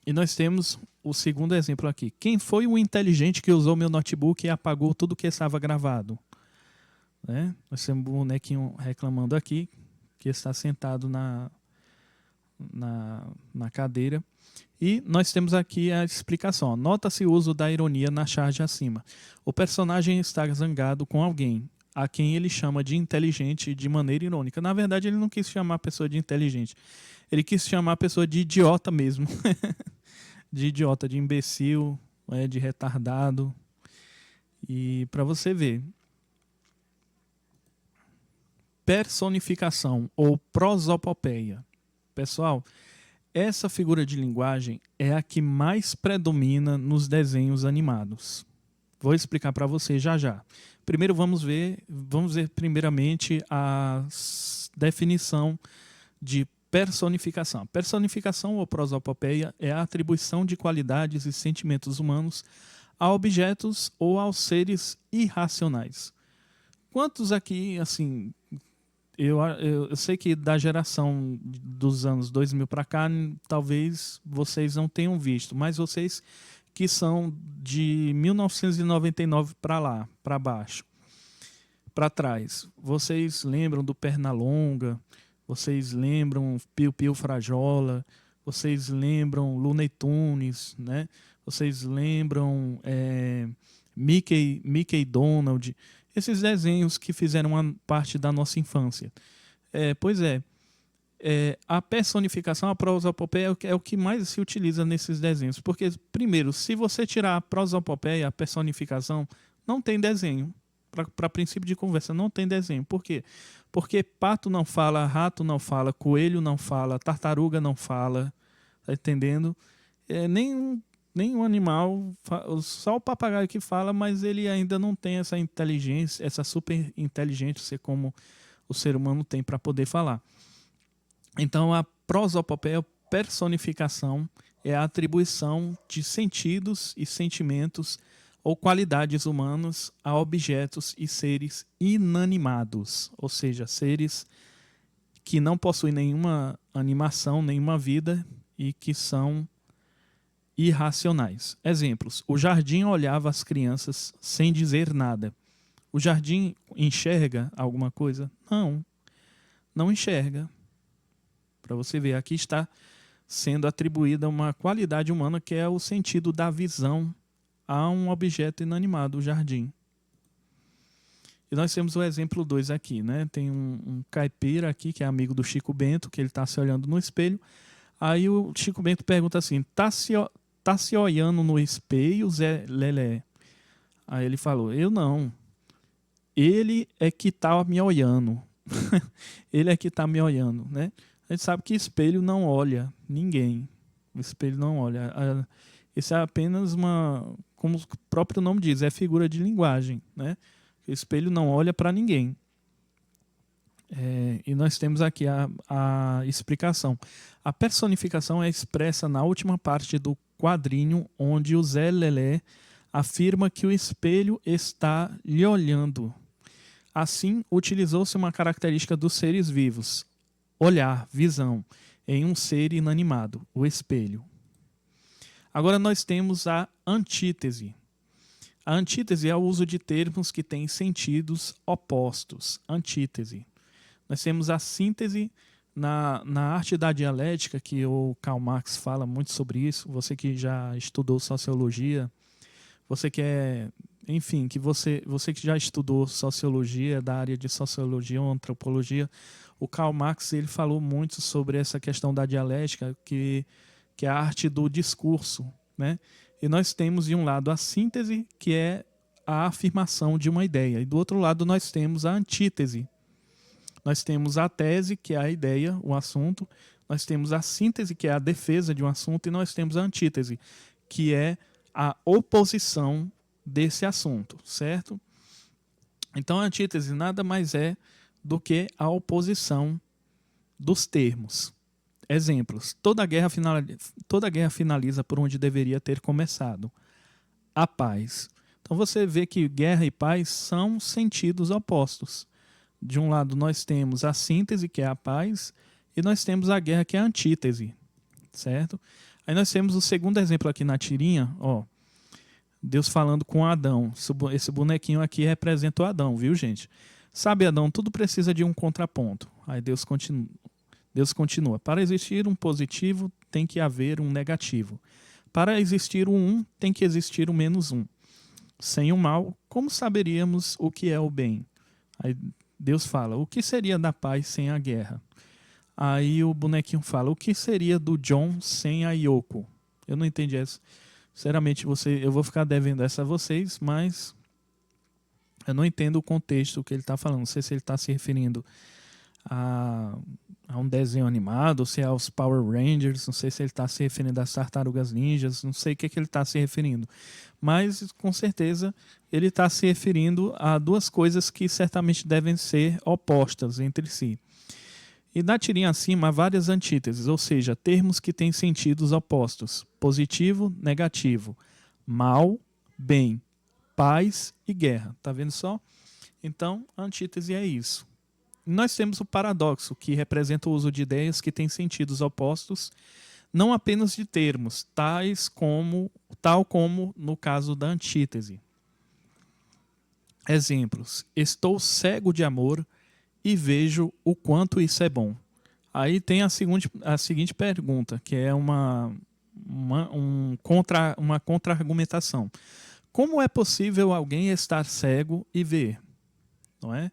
E nós temos o segundo exemplo aqui. Quem foi o inteligente que usou meu notebook e apagou tudo que estava gravado? Né? Nós temos um bonequinho reclamando aqui, que está sentado na cadeira. E nós temos aqui a explicação. Nota-se o uso da ironia na charge acima. O personagem está zangado com alguém, a quem ele chama de inteligente de maneira irônica. Na verdade, ele não quis chamar a pessoa de inteligente. Ele quis chamar a pessoa de idiota mesmo. De idiota, de imbecil, de retardado. E para você ver. Personificação ou prosopopeia. Pessoal, essa figura de linguagem é a que mais predomina nos desenhos animados. Vou explicar para você já já. Primeiro vamos ver primeiramente a definição de personificação. Personificação ou prosopopeia é a atribuição de qualidades e sentimentos humanos a objetos ou aos seres irracionais. Quantos aqui, assim, eu sei que da geração dos anos 2000 para cá, talvez vocês não tenham visto, mas vocês que são de 1999 para lá, para baixo, para trás, vocês lembram do Pernalonga, vocês lembram Piu Piu Frajola, vocês lembram Looney Tunes, né? Vocês lembram Mickey Donald, esses desenhos que fizeram uma parte da nossa infância. A personificação, a prosopopeia é o que mais se utiliza nesses desenhos. Porque, primeiro, se você tirar a prosopopeia, a personificação, não tem desenho. Para princípio de conversa, não tem desenho. Por quê? Porque pato não fala, rato não fala, coelho não fala, tartaruga não fala. Tá entendendo? Nenhum animal, só o papagaio que fala, mas ele ainda não tem essa inteligência, essa super inteligência como o ser humano tem para poder falar. Então, a prosopopeia, personificação, é a atribuição de sentidos e sentimentos ou qualidades humanas a objetos e seres inanimados, ou seja, seres que não possuem nenhuma animação, nenhuma vida e que são irracionais. Exemplos. O jardim olhava as crianças sem dizer nada. O jardim enxerga alguma coisa? Não enxerga. Para você ver, aqui está sendo atribuída uma qualidade humana que é o sentido da visão a um objeto inanimado, o jardim. E nós temos o exemplo 2 aqui, né? Tem um caipira aqui que é amigo do Chico Bento, que ele está se olhando no espelho. Aí o Chico Bento pergunta assim, tá se olhando no espelho, Zé Lelé? Aí ele falou, eu não. Ele é que tá me olhando. Ele é que tá me olhando, né? A gente sabe que espelho não olha ninguém. O espelho não olha. Isso é apenas como o próprio nome diz, é figura de linguagem, né? O espelho não olha para ninguém. E nós temos aqui a explicação. A personificação é expressa na última parte do quadrinho, onde o Zé Lelé afirma que o espelho está lhe olhando. Assim, utilizou-se uma característica dos seres vivos, olhar, visão, em um ser inanimado, o espelho. Agora nós temos a antítese. A antítese é o uso de termos que têm sentidos opostos. Antítese. Nós temos a síntese na arte da dialética, que o Karl Marx fala muito sobre isso. Você que já estudou sociologia, você que você que já estudou sociologia, da área de sociologia ou antropologia, o Karl Marx ele falou muito sobre essa questão da dialética, que é a arte do discurso, né? E nós temos de um lado a síntese, que é a afirmação de uma ideia, e do outro lado nós temos a antítese. Nós temos a tese, que é a ideia, o assunto. nós temos a síntese, que é a defesa de um assunto, e nós temos a antítese, que é a oposição desse assunto, certo? Então, a antítese nada mais é do que a oposição dos termos. Exemplos. Toda guerra finaliza por onde deveria ter começado. A paz. Então, você vê que guerra e paz são sentidos opostos. De um lado, nós temos a síntese, que é a paz, e nós temos a guerra, que é a antítese, certo? Aí nós temos o segundo exemplo aqui na tirinha, ó. Deus falando com Adão. Esse bonequinho aqui representa o Adão, viu, gente? Sabe, Adão, tudo precisa de um contraponto. Aí Deus continua. Para existir um positivo, tem que haver um negativo. Para existir um 1, tem que existir um -1. Sem o mal, como saberíamos o que é o bem? Aí Deus fala, o que seria da paz sem a guerra? Aí o bonequinho fala, o que seria do John sem a Yoko? Eu não entendi essa. Sinceramente, eu vou ficar devendo essa a vocês, mas eu não entendo o contexto que ele está falando. Não sei se ele está se referindo a um desenho animado, ou se é aos Power Rangers, não sei se ele está se referindo às Tartarugas Ninjas, não sei o que ele está se referindo. Mas, com certeza, ele está se referindo a duas coisas que certamente devem ser opostas entre si. E na tirinha acima há várias antíteses, ou seja, termos que têm sentidos opostos. Positivo, negativo. Mal, bem. Paz e guerra. Tá vendo só? Então, a antítese é isso. Nós temos o paradoxo, que representa o uso de ideias que têm sentidos opostos, não apenas de termos, tal como no caso da antítese. Exemplos. Estou cego de amor e vejo o quanto isso é bom. Aí tem a seguinte pergunta, que é uma contra-argumentação. Como é possível alguém estar cego e ver? Não é?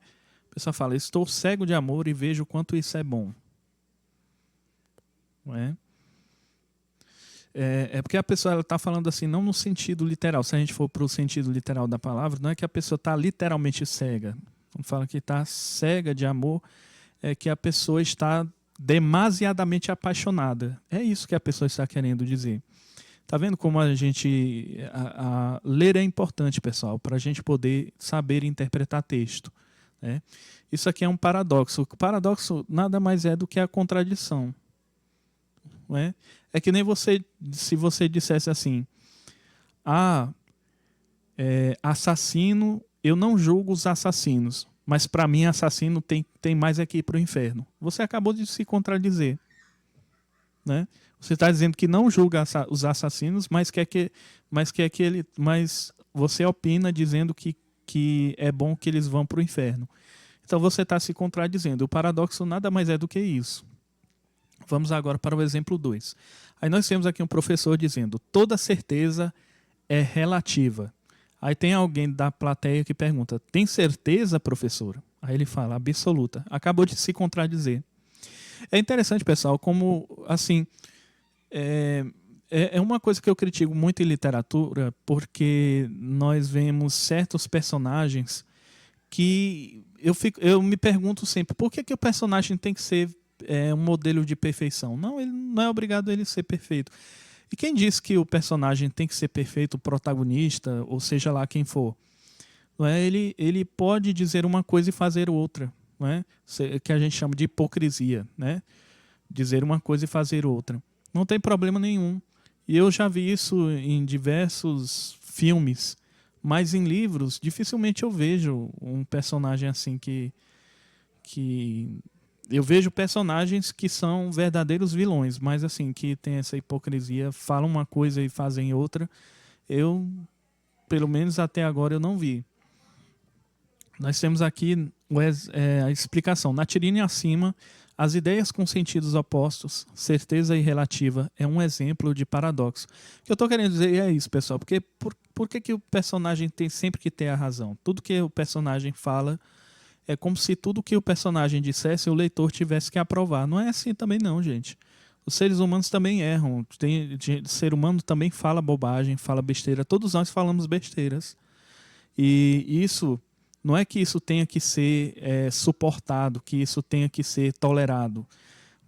A pessoa fala, estou cego de amor e vejo o quanto isso é bom. Não é? É porque a pessoa está falando assim, não no sentido literal. Se a gente for para o sentido literal da palavra, não é que a pessoa está literalmente cega. Quando fala que está cega de amor, é que a pessoa está demasiadamente apaixonada. É isso que a pessoa está querendo dizer. Tá vendo como a gente... ler é importante, pessoal, para a gente poder saber interpretar texto. Né? Isso aqui é um paradoxo. O paradoxo nada mais é do que a contradição. Não é? É que nem se você dissesse assim, assassino, eu não julgo os assassinos, mas para mim assassino tem mais aqui para o inferno. Você acabou de se contradizer. Né? Você está dizendo que não julga os assassinos, mas você opina dizendo que é bom que eles vão para o inferno. Então você está se contradizendo. O paradoxo nada mais é do que isso. Vamos agora para o exemplo 2. Aí nós temos aqui um professor dizendo, toda certeza é relativa. Aí tem alguém da plateia que pergunta, tem certeza, professor? Aí ele fala, absoluta. Acabou de se contradizer. É interessante, pessoal, como, assim, é uma coisa que eu critico muito em literatura, porque nós vemos certos personagens que eu me pergunto sempre, por que o personagem tem que ser um modelo de perfeição? Não, ele não é obrigado a ele ser perfeito. E quem diz que o personagem tem que ser perfeito, o protagonista, ou seja lá quem for? Não é? Ele pode dizer uma coisa e fazer outra. Não é? Que a gente chama de hipocrisia. Né? Dizer uma coisa e fazer outra. Não tem problema nenhum. E eu já vi isso em diversos filmes. Mas em livros, dificilmente eu vejo um personagem assim que eu vejo personagens que são verdadeiros vilões, mas assim, que tem essa hipocrisia, falam uma coisa e fazem outra. Eu, pelo menos até agora, eu não vi. Nós temos aqui a explicação. Na tirinha acima, as ideias com sentidos opostos, certeza e relativa, é um exemplo de paradoxo. O que eu estou querendo dizer é isso, pessoal, porque por que o personagem tem sempre que ter a razão? Tudo que o personagem fala é como se tudo que o personagem dissesse o leitor tivesse que aprovar. Não é assim também não, gente. Os seres humanos também erram. O ser humano também fala bobagem, fala besteira. Todos nós falamos besteiras. E isso, não é que isso tenha que ser suportado, que isso tenha que ser tolerado.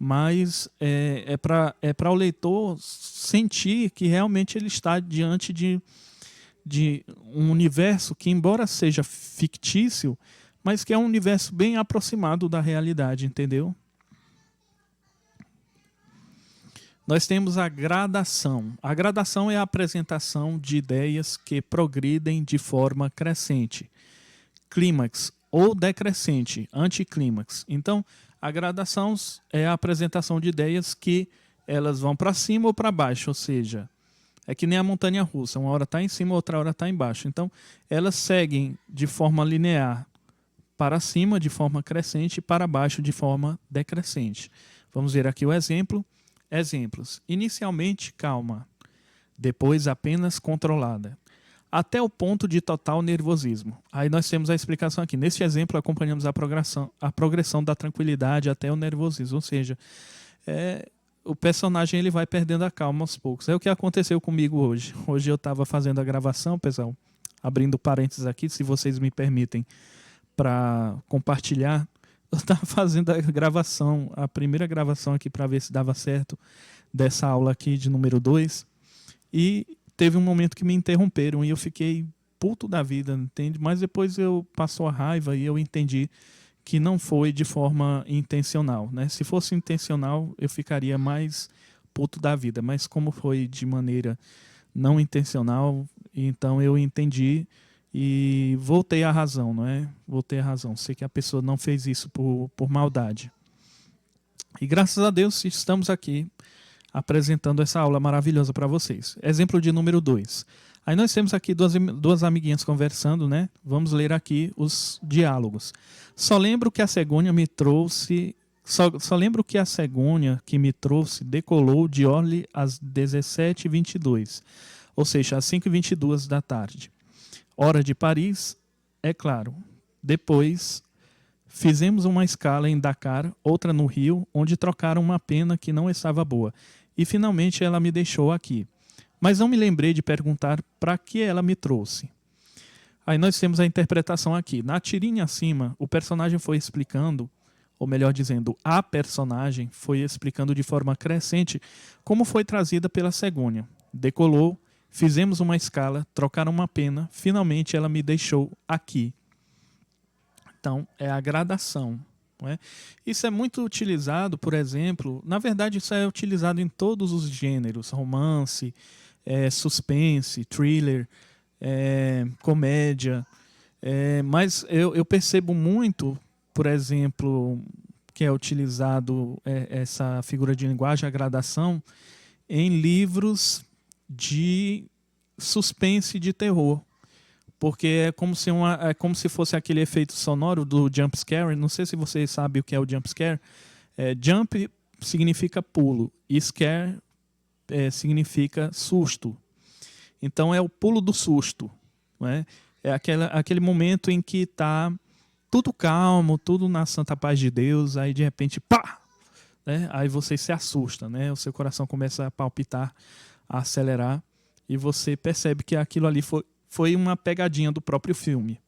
mas é para o leitor sentir que realmente ele está diante de um universo que, embora seja fictício, mas que é um universo bem aproximado da realidade, entendeu? Nós temos a gradação. A gradação é a apresentação de ideias que progridem de forma crescente. Clímax ou decrescente, anticlímax. Então, a gradação é a apresentação de ideias que elas vão para cima ou para baixo, ou seja, é que nem a montanha-russa, uma hora está em cima, outra hora está embaixo. Então, elas seguem de forma linear para cima, de forma crescente, e para baixo, de forma decrescente. Vamos ver aqui o exemplo. Exemplos. Inicialmente, calma. Depois, apenas controlada. Até o ponto de total nervosismo. Aí nós temos a explicação aqui. Neste exemplo, acompanhamos a progressão da tranquilidade até o nervosismo. Ou seja, o personagem ele vai perdendo a calma aos poucos. É o que aconteceu comigo hoje. Hoje eu estava fazendo a gravação, pessoal, abrindo parênteses aqui, se vocês me permitem, para compartilhar. Eu estava fazendo a gravação, a primeira gravação aqui para ver se dava certo dessa aula aqui de número 2. E teve um momento que me interromperam e eu fiquei puto da vida, entende? Mas depois passou a raiva e eu entendi que não foi de forma intencional, né? Se fosse intencional, eu ficaria mais puto da vida. Mas como foi de maneira não intencional, então eu entendi e voltei à razão, não é? Voltei à razão. Sei que a pessoa não fez isso por maldade. E graças a Deus estamos aqui apresentando essa aula maravilhosa para vocês. Exemplo de número 2. Aí nós temos aqui duas amiguinhas conversando, né? Vamos ler aqui os diálogos. Só lembro que a cegonha me trouxe... Só lembro que a cegonha que me trouxe decolou de Orly às 17h22. Ou seja, às 5h22 da tarde. Hora de Paris, é claro. Depois, fizemos uma escala em Dakar, outra no Rio, onde trocaram uma pena que não estava boa. E finalmente ela me deixou aqui. Mas não me lembrei de perguntar para que ela me trouxe. Aí nós temos a interpretação aqui. Na tirinha acima, o personagem foi explicando, ou melhor dizendo, a personagem foi explicando de forma crescente como foi trazida pela cegonha. Decolou, fizemos uma escala, trocaram uma pena, finalmente ela me deixou aqui. Então, é a gradação. Não é? Isso é muito utilizado, por exemplo, na verdade isso é utilizado em todos os gêneros, romance, suspense, thriller, comédia, mas eu percebo muito, por exemplo, que é utilizado essa figura de linguagem, a gradação, em livros de suspense de terror, porque é como se fosse aquele efeito sonoro do jump scare. Não sei se vocês sabem o que é o jump scare. Jump significa pulo e scare significa susto. Então é o pulo do susto, não é? É aquele momento em que está tudo calmo, tudo na santa paz de Deus, aí de repente, pá! Né? Aí você se assusta, né? O seu coração começa a palpitar, a acelerar, e você percebe que aquilo ali foi uma pegadinha do próprio filme,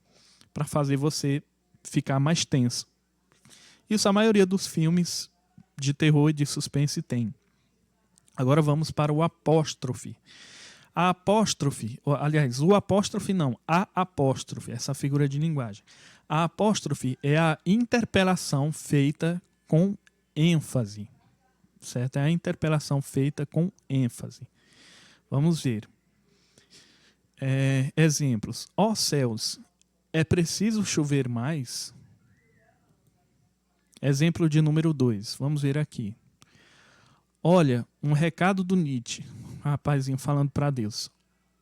para fazer você ficar mais tenso. Isso a maioria dos filmes de terror e de suspense tem. Agora vamos para o apóstrofe. A apóstrofe, aliás, o apóstrofe não, a apóstrofe, essa figura de linguagem. A apóstrofe é a interpelação feita com ênfase, certo? É a interpelação feita com ênfase. Vamos ver. Exemplos. Ó céus, é preciso chover mais? Exemplo de número 2. Vamos ver aqui. Olha, um recado do Nietzsche. Rapazinho falando para Deus.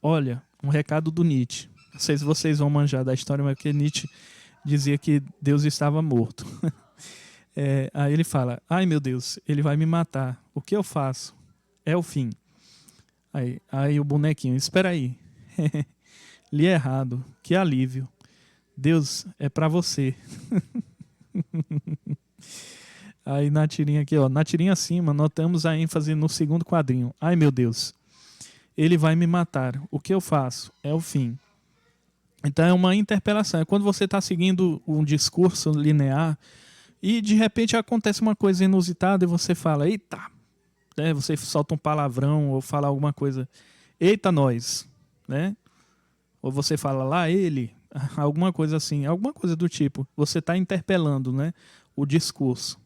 Olha, um recado do Nietzsche. Não sei se vocês vão manjar da história, mas porque Nietzsche dizia que Deus estava morto. Aí ele fala, ai meu Deus, ele vai me matar. O que eu faço? É o fim. Aí o bonequinho, espera aí. Li errado. Que alívio. Deus, é para você. Aí na tirinha aqui, ó, na tirinha acima, notamos a ênfase no segundo quadrinho. Ai meu Deus, ele vai me matar. O que eu faço? É o fim. Então é uma interpelação. É quando você está seguindo um discurso linear E de repente acontece uma coisa inusitada e você fala, eita, né? Você solta um palavrão ou fala alguma coisa, eita nós, né? Ou você fala lá ele, alguma coisa assim, alguma coisa do tipo. Você está interpelando, né, o discurso.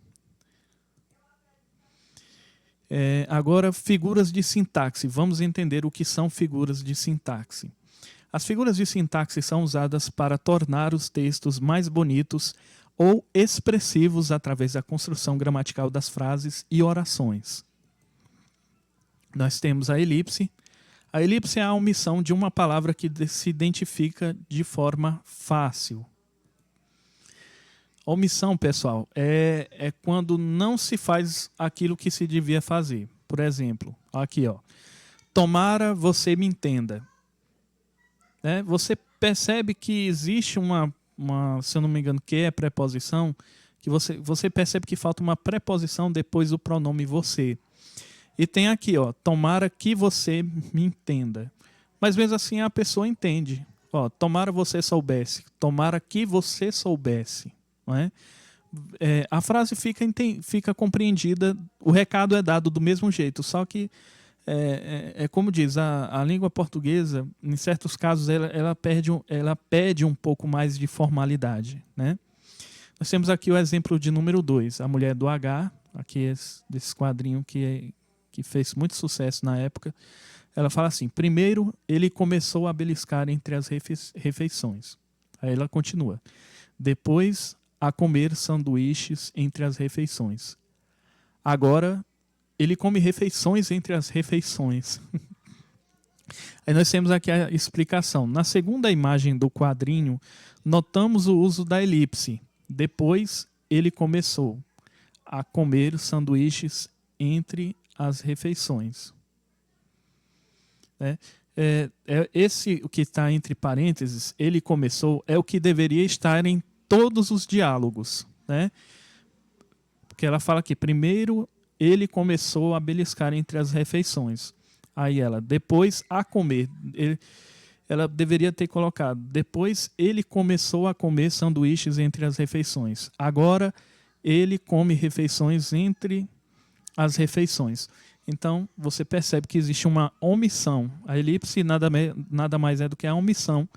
Agora, figuras de sintaxe. Vamos entender o que são figuras de sintaxe. As figuras de sintaxe são usadas para tornar os textos mais bonitos ou expressivos através da construção gramatical das frases e orações. Nós temos a elipse. A elipse é a omissão de uma palavra que se identifica de forma fácil. Omissão, pessoal, é quando não se faz aquilo que se devia fazer. Por exemplo, aqui, ó. Tomara você me entenda. Né? Você percebe que existe uma, se eu não me engano, que é preposição, que você percebe que falta uma preposição depois do pronome você. E tem aqui, ó, tomara que você me entenda. Mas mesmo assim a pessoa entende. Ó, tomara você soubesse, tomara que você soubesse. Não é? A frase fica compreendida, o recado é dado do mesmo jeito, só que como diz, a língua portuguesa, em certos casos, ela pede um pouco mais de formalidade. Né? Nós temos aqui o exemplo de número 2, a mulher do H, aqui desse quadrinho que fez muito sucesso na época. Ela fala assim, primeiro ele começou a beliscar entre as refeições. Aí ela continua. Depois a comer sanduíches entre as refeições. Agora ele come refeições entre as refeições. Aí nós temos aqui a explicação. Na segunda imagem do quadrinho, notamos o uso da elipse. Depois ele começou a comer sanduíches entre as refeições. Esse, o que está entre parênteses, ele começou, é o que deveria estar em todos os diálogos. Né? Porque ela fala que primeiro ele começou a beliscar entre as refeições. Aí ela, depois a comer. Ela deveria ter colocado, depois ele começou a comer sanduíches entre as refeições. Agora ele come refeições entre as refeições. Então, você percebe que existe uma omissão. A elipse nada mais é do que a omissão.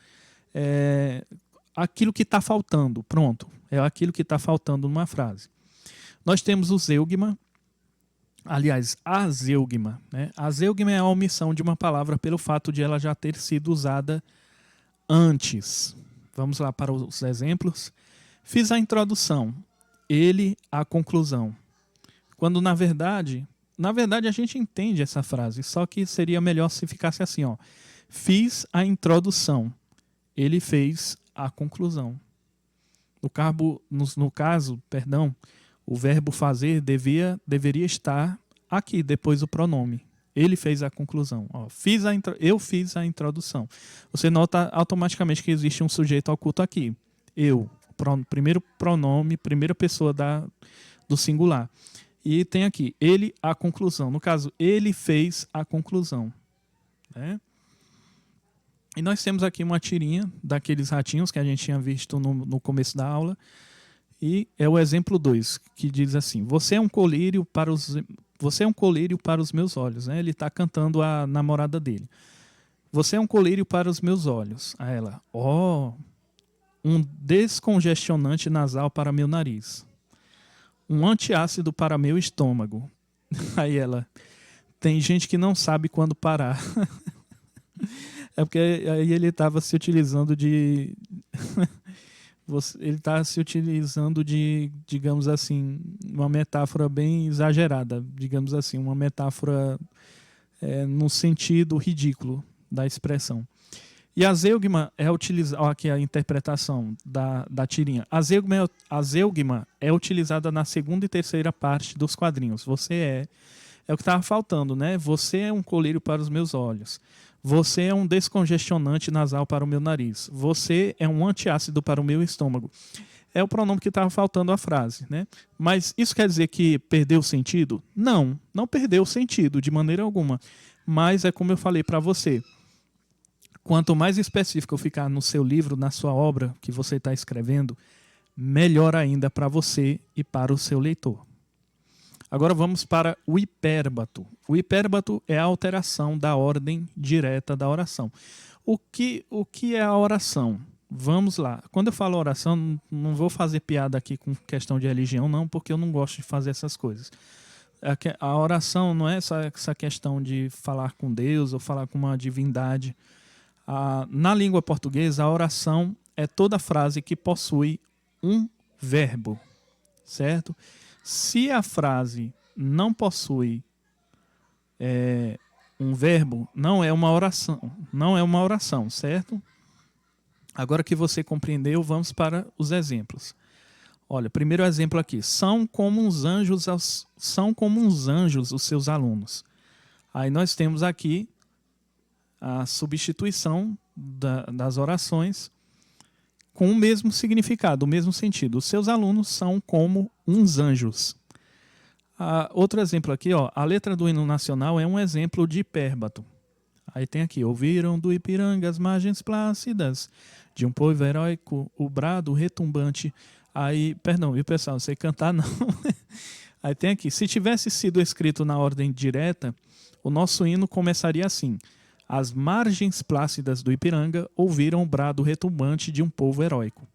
Aquilo que está faltando, pronto. É aquilo que está faltando numa frase. Nós temos o zeugma. Aliás, a zeugma. Né? A zeugma é a omissão de uma palavra pelo fato de ela já ter sido usada antes. Vamos lá para os exemplos. Fiz a introdução. Ele, a conclusão. Quando, na verdade a gente entende essa frase, só que seria melhor se ficasse assim, ó. Fiz a introdução, ele fez a conclusão. No caso, o verbo fazer deveria estar aqui, depois do pronome. Ele fez a conclusão. Ó, eu fiz a introdução. Você nota automaticamente que existe um sujeito oculto aqui. Eu, primeiro pronome, primeira pessoa do singular. E tem aqui, ele, a conclusão. No caso, ele fez a conclusão. Né? E nós temos aqui uma tirinha daqueles ratinhos que a gente tinha visto no começo da aula. E é o exemplo 2, que diz assim, você é um colírio para os meus olhos. Né? Ele está cantando a namorada dele. Você é um colírio para os meus olhos. A ela, um descongestionante nasal para meu nariz. Um antiácido para meu estômago. Aí ela, tem gente que não sabe quando parar. É porque aí ele estava se utilizando de... ele está se utilizando de, digamos assim, uma metáfora bem exagerada. Digamos assim, uma metáfora no sentido ridículo da expressão. E a zeugma é utilizada, aqui a interpretação da tirinha. A zeugma é utilizada na segunda e terceira parte dos quadrinhos. Você é o que estava faltando, né? Você é um colírio para os meus olhos. Você é um descongestionante nasal para o meu nariz. Você é um antiácido para o meu estômago. É o pronome que estava faltando à frase, né? Mas isso quer dizer que perdeu o sentido? Não perdeu o sentido de maneira alguma. Mas é como eu falei para você. Quanto mais específico ficar no seu livro, na sua obra que você está escrevendo, melhor ainda para você e para o seu leitor. Agora vamos para o hipérbato. O hipérbato é a alteração da ordem direta da oração. O que é a oração? Vamos lá. Quando eu falo oração, não vou fazer piada aqui com questão de religião, não, porque eu não gosto de fazer essas coisas. A oração não é só essa questão de falar com Deus ou falar com uma divindade. Na língua portuguesa, a oração é toda frase que possui um verbo, certo? Se a frase não possui um verbo, não é uma oração, certo? Agora que você compreendeu, vamos para os exemplos. Olha, primeiro exemplo aqui. São como uns anjos os seus alunos. Aí nós temos aqui a substituição das orações com o mesmo significado, o mesmo sentido. Os seus alunos são como uns anjos. Outro exemplo aqui, ó, a letra do hino nacional é um exemplo de hipérbato. Aí tem aqui, ouviram do Ipiranga as margens plácidas, de um povo heróico, o brado retumbante. Aí, perdão, viu pessoal, não sei cantar não. Aí tem aqui, se tivesse sido escrito na ordem direta, o nosso hino começaria assim. As margens plácidas do Ipiranga ouviram o brado retumbante de um povo heróico.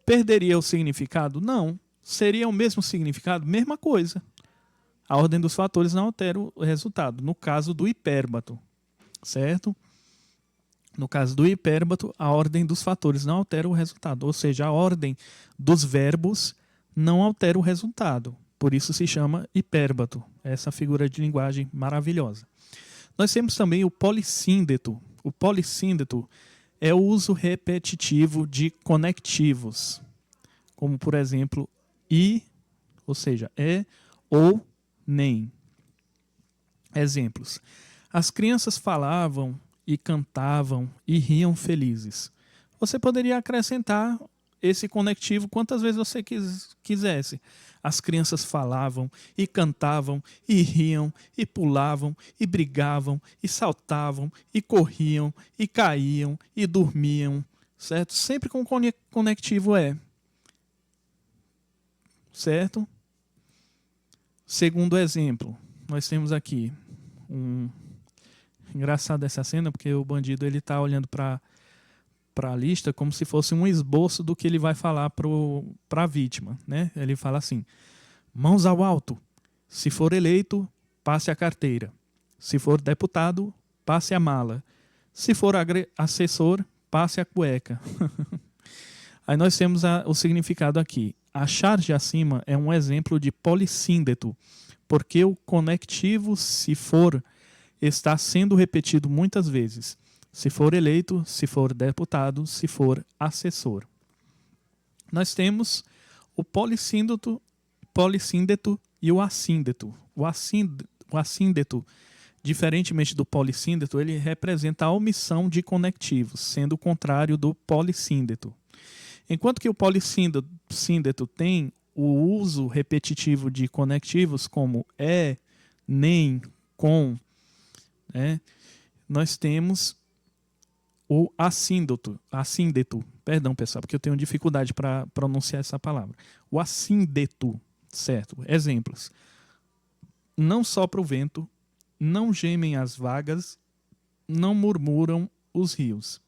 Perderia o significado? Não. Seria o mesmo significado? Mesma coisa. A ordem dos fatores não altera o resultado. No caso do hipérbato, certo? No caso do hipérbato, a ordem dos fatores não altera o resultado. Ou seja, a ordem dos verbos não altera o resultado. Por isso se chama hipérbato. Essa figura de linguagem maravilhosa. Nós temos também o polissíndeto. O polissíndeto é o uso repetitivo de conectivos, como, por exemplo, e, ou seja, é, ou, nem. Exemplos. As crianças falavam e cantavam e riam felizes. Você poderia acrescentar esse conectivo quantas vezes você quisesse. As crianças falavam e cantavam e riam e pulavam e brigavam e saltavam e corriam e caíam e dormiam, certo? Sempre com conectivo é. Certo? Segundo exemplo, nós temos aqui engraçado essa cena, porque o bandido ele está olhando para a lista como se fosse um esboço do que ele vai falar para a vítima, né? Ele fala assim: mãos ao alto, se for eleito, passe a carteira, se for deputado, passe a mala, se for assessor, passe a cueca. Aí nós temos o significado aqui. A charge acima é um exemplo de polissíndeto, porque o conectivo, se for, está sendo repetido muitas vezes. Se for eleito, se for deputado, se for assessor. Nós temos o polissíndeto e o assíndeto. O assíndeto, diferentemente do polissíndeto, ele representa a omissão de conectivos, sendo o contrário do polissíndeto. Enquanto que o polissíndeto tem o uso repetitivo de conectivos como é, nem, com, né? Nós temos o assíndeto, perdão pessoal, porque eu tenho dificuldade para pronunciar essa palavra. O assíndeto, certo? Exemplos. Não sopra o vento, não gemem as vagas, não murmuram os rios.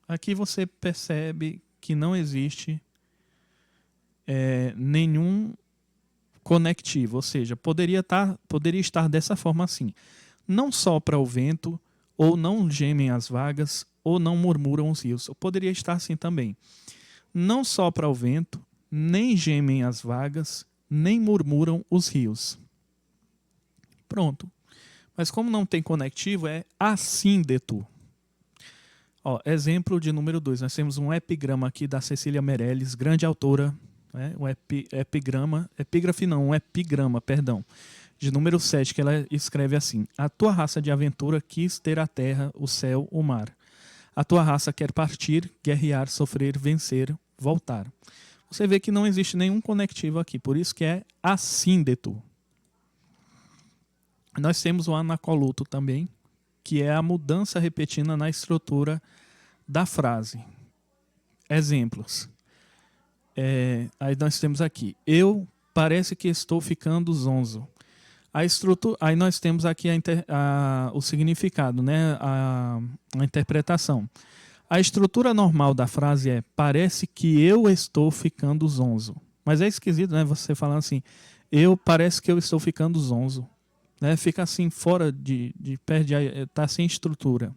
Aqui você percebe que não existe nenhum conectivo, ou seja, poderia estar dessa forma assim. Não sopra o vento, ou não gemem as vagas, ou não murmuram os rios. Ou poderia estar assim também. Não sopra o vento, nem gemem as vagas, nem murmuram os rios. Pronto. Mas como não tem conectivo, é assíndeto. Ó, exemplo de número 2. Nós temos um epigrama aqui da Cecília Meirelles, grande autora. Um epigrama, de número 7, que ela escreve assim: a tua raça de aventura quis ter a terra, o céu, o mar. A tua raça quer partir, guerrear, sofrer, vencer, voltar. Você vê que não existe nenhum conectivo aqui, por isso que é assíndeto. Nós temos o anacoluto também, que é a mudança repetida na estrutura da frase. Exemplos. Aí nós temos aqui, eu parece que estou ficando zonzo. A estrutura, aí nós temos aqui o significado, né? A interpretação. A estrutura normal da frase é parece que eu estou ficando zonzo. Mas é esquisito, né? Você falando assim, parece que eu estou ficando zonzo. Né? Fica assim fora perde, tá sem estrutura.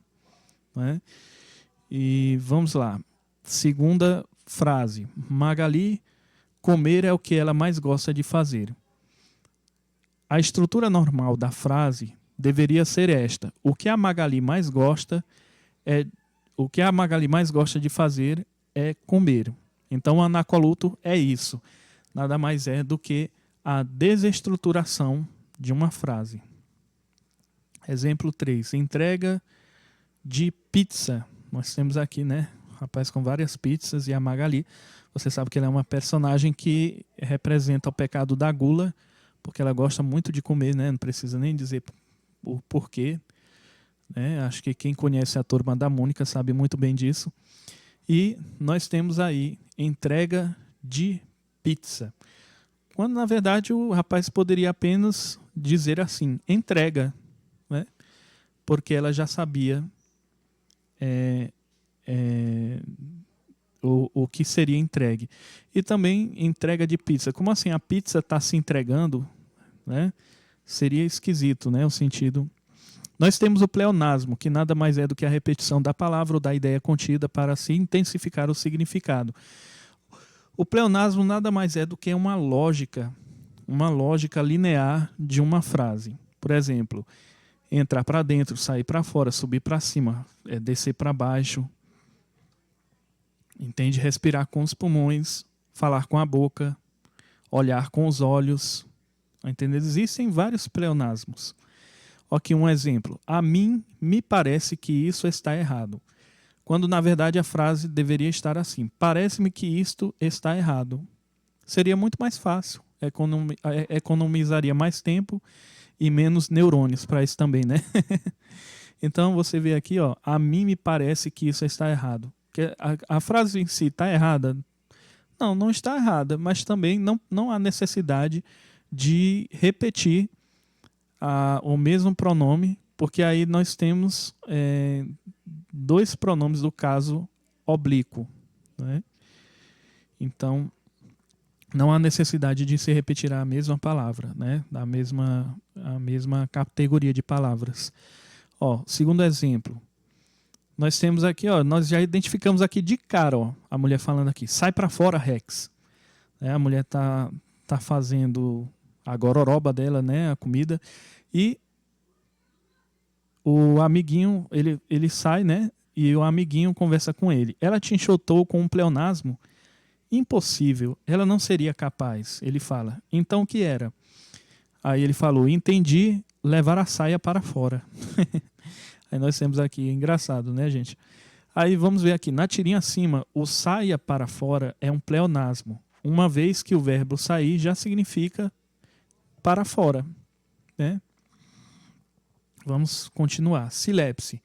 Né? E vamos lá. Segunda frase. Magali, comer é o que ela mais gosta de fazer. A estrutura normal da frase deveria ser esta. O que a Magali mais gosta de fazer é comer. Então, o anacoluto é isso. Nada mais é do que a desestruturação de uma frase. Exemplo 3. Entrega de pizza. Nós temos aqui, né? Um rapaz com várias pizzas e a Magali. Você sabe que ela é uma personagem que representa o pecado da gula, porque ela gosta muito de comer, né? Não precisa nem dizer o porquê. Né? Acho que quem conhece a Turma da Mônica sabe muito bem disso. E nós temos aí entrega de pizza. Quando, na verdade, o rapaz poderia apenas dizer assim, entrega. Né? Porque ela já sabia o que seria entregue. E também entrega de pizza. Como assim a pizza está se entregando? Né? Seria esquisito, né? O sentido. Nós temos o pleonasmo, que nada mais é do que a repetição da palavra ou da ideia contida para se intensificar o significado. O pleonasmo nada mais é do que uma lógica linear de uma frase. Por exemplo, entrar para dentro, sair para fora, subir para cima, descer para baixo. Entende? Respirar com os pulmões, falar com a boca, olhar com os olhos. Entende? Existem vários pleonasmos. Aqui um exemplo. A mim me parece que isso está errado. Quando, na verdade, a frase deveria estar assim. Parece-me que isto está errado. Seria muito mais fácil. Economizaria mais tempo e menos neurônios para isso também, né? Então, você vê aqui, ó, a mim me parece que isso está errado. A frase em si está errada? Não, não está errada, mas também não há necessidade de repetir o mesmo pronome, porque aí nós temos dois pronomes do caso oblíquo. Né? Então, não há necessidade de se repetir a mesma palavra, né? a mesma categoria de palavras. Ó, segundo exemplo, nós temos aqui, ó, nós já identificamos aqui de cara, ó, a mulher falando aqui, sai para fora, Rex. A mulher tá fazendo a gororoba dela, né, a comida, e o amiguinho, ele sai, né, e o amiguinho conversa com ele. Ela te enxotou com um pleonasmo? Impossível, ela não seria capaz, ele fala. Então o que era? Aí ele falou, entendi, levar a saia para fora. Aí nós temos aqui, engraçado, né, gente? Aí vamos ver aqui, na tirinha acima, o saia para fora é um pleonasmo, uma vez que o verbo sair já significa para fora, né? Vamos continuar. Silepse.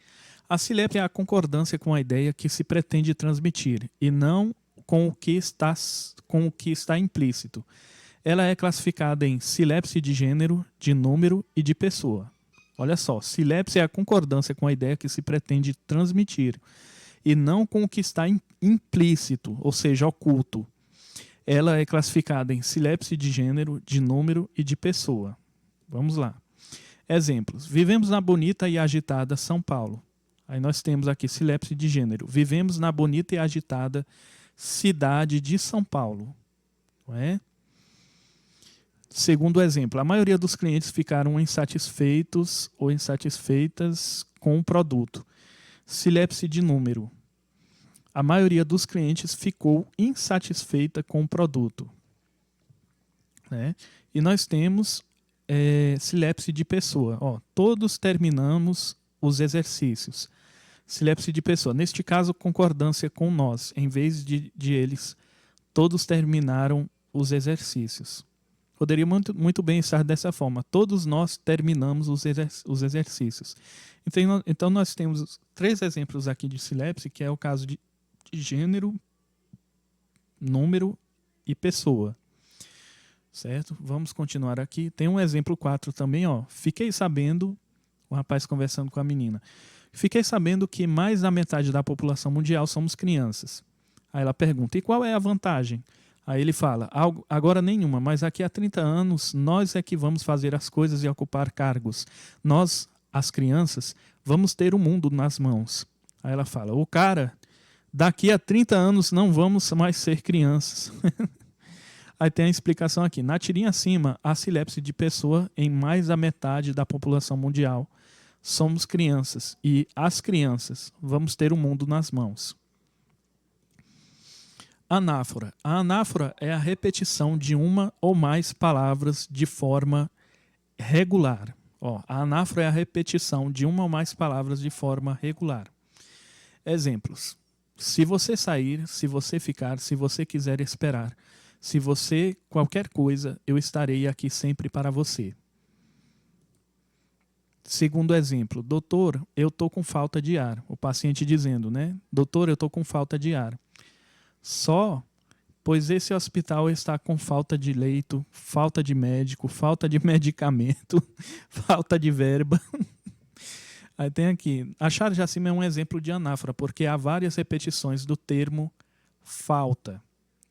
A silepse é a concordância com a ideia que se pretende transmitir e não com o que está implícito. Ela é classificada em silepse de gênero, de número e de pessoa. Olha só, silepse é a concordância com a ideia que se pretende transmitir e não com o que está implícito, ou seja, oculto. Ela é classificada em silepse de gênero, de número e de pessoa. Vamos lá. Exemplos. Vivemos na bonita e agitada São Paulo. Aí nós temos aqui silepse de gênero. Vivemos na bonita e agitada cidade de São Paulo. Não é? Segundo exemplo, a maioria dos clientes ficaram insatisfeitos ou insatisfeitas com o produto. Silepse de número. A maioria dos clientes ficou insatisfeita com o produto. Né? E nós temos silepse de pessoa. Ó, todos terminamos os exercícios. Silepse de pessoa. Neste caso, concordância com nós. Em vez de eles, todos terminaram os exercícios. Poderia muito bem estar dessa forma. Todos nós terminamos os exercícios. Então, nós temos 3 exemplos aqui de silepse, que é o caso de gênero, número e pessoa. Certo? Vamos continuar aqui. Tem um exemplo 4 também, ó. Fiquei sabendo, o rapaz conversando com a menina. Fiquei sabendo que mais da metade da população mundial somos crianças. Aí ela pergunta, e qual é a vantagem? Aí ele fala, agora nenhuma, mas daqui a 30 anos nós é que vamos fazer as coisas e ocupar cargos. Nós, as crianças, vamos ter o mundo nas mãos. Aí ela fala, o cara, daqui a 30 anos não vamos mais ser crianças. Aí tem a explicação aqui. Na tirinha acima, a sinapse de pessoa em mais da metade da população mundial. Somos crianças e as crianças vamos ter o mundo nas mãos. Anáfora. A anáfora é a repetição de uma ou mais palavras de forma regular. Ó, a anáfora é a repetição de uma ou mais palavras de forma regular. Exemplos. Se você sair, se você ficar, se você quiser esperar. Se você, qualquer coisa, eu estarei aqui sempre para você. Segundo exemplo, doutor, eu estou com falta de ar. O paciente dizendo, né? Doutor, eu estou com falta de ar. Só, pois esse hospital está com falta de leito, falta de médico, falta de medicamento, falta de verba. Aí tem aqui, a charge acima é um exemplo de anáfora, porque há várias repetições do termo falta.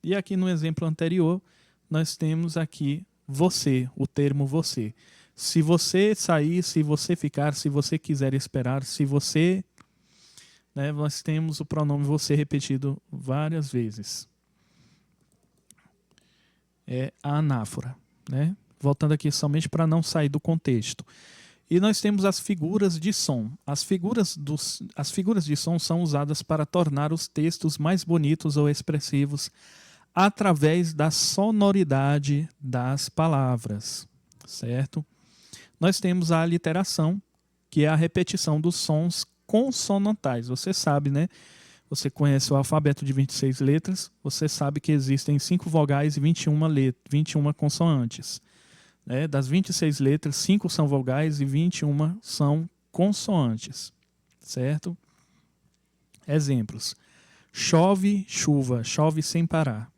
E aqui no exemplo anterior, nós temos aqui você, o termo você. Se você sair, se você ficar, se você quiser esperar, se você... Né, nós temos o pronome você repetido várias vezes. É a anáfora. Né? Voltando aqui somente para não sair do contexto. E nós temos as figuras de som. As figuras de som são usadas para tornar os textos mais bonitos ou expressivos através da sonoridade das palavras, certo? Nós temos a aliteração, que é a repetição dos sons consonantais. Você sabe, né? Você conhece o alfabeto de 26 letras, você sabe que existem 5 vogais e 21 consoantes. Né? Das 26 letras, 5 são vogais e 21 são consoantes, certo? Exemplos. Chove, chuva, chove sem parar.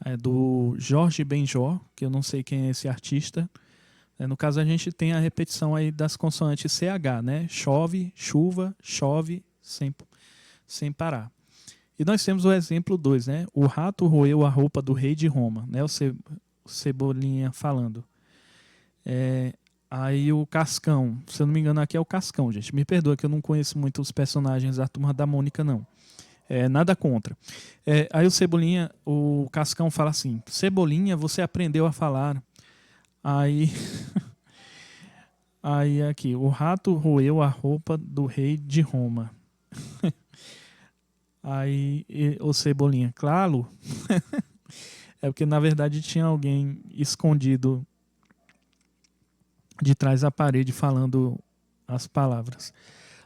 É do Jorge Benjor, que eu não sei quem é esse artista. No caso, a gente tem a repetição aí das consoantes CH, né? Chove, chuva, chove, sem parar. E nós temos o exemplo 2, né? O rato roeu a roupa do rei de Roma, né? O Cebolinha falando. Aí o Cascão, se eu não me engano aqui é o Cascão, gente. Me perdoa que eu não conheço muito os personagens da Turma da Mônica, não. Nada contra. Aí o Cascão fala assim, Cebolinha, você aprendeu a falar. Aí aqui, o rato roeu a roupa do rei de Roma. Aí o Cebolinha, claro. É porque na verdade tinha alguém escondido de trás da parede falando as palavras.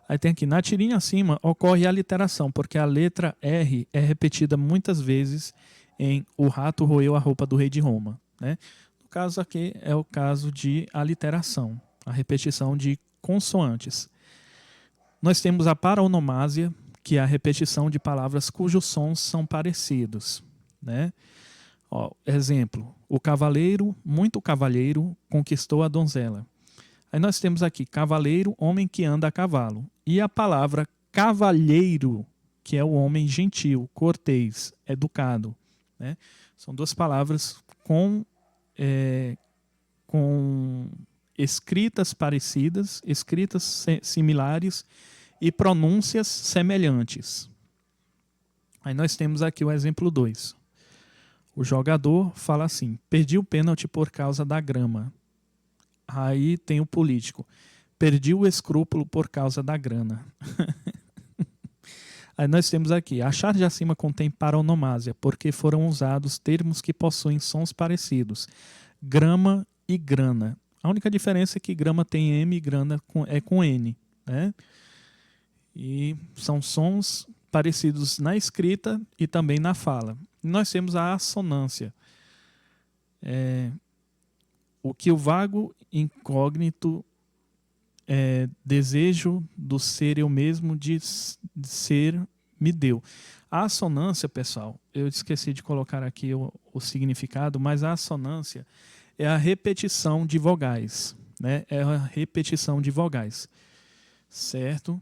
Aí tem aqui, na tirinha acima ocorre a literação, porque a letra R é repetida muitas vezes em o rato roeu a roupa do rei de Roma. Né? No caso aqui é o caso de aliteração, a repetição de consoantes. Nós temos a paronomásia, que é a repetição de palavras cujos sons são parecidos. Né? Ó, exemplo, o cavaleiro, muito cavalheiro, conquistou a donzela. Aí nós temos aqui cavaleiro, homem que anda a cavalo. E a palavra cavalheiro, que é o homem gentil, cortês, educado. Né? São duas palavras com escritas parecidas, escritas similares e pronúncias semelhantes. Aí nós temos aqui o exemplo 2. O jogador fala assim, perdi o pênalti por causa da grama. Aí tem o político. Perdi o escrúpulo por causa da grana. Aí nós temos aqui. A charge acima contém paronomásia, porque foram usados termos que possuem sons parecidos. Grama e grana. A única diferença é que grama tem M e grana é com N. Né? E são sons parecidos na escrita e também na fala. E nós temos a assonância. O que o vago incógnito desejo do ser eu mesmo de ser me deu. A assonância, pessoal, eu esqueci de colocar aqui o significado, mas a assonância é a repetição de vogais, né? É a repetição de vogais, certo?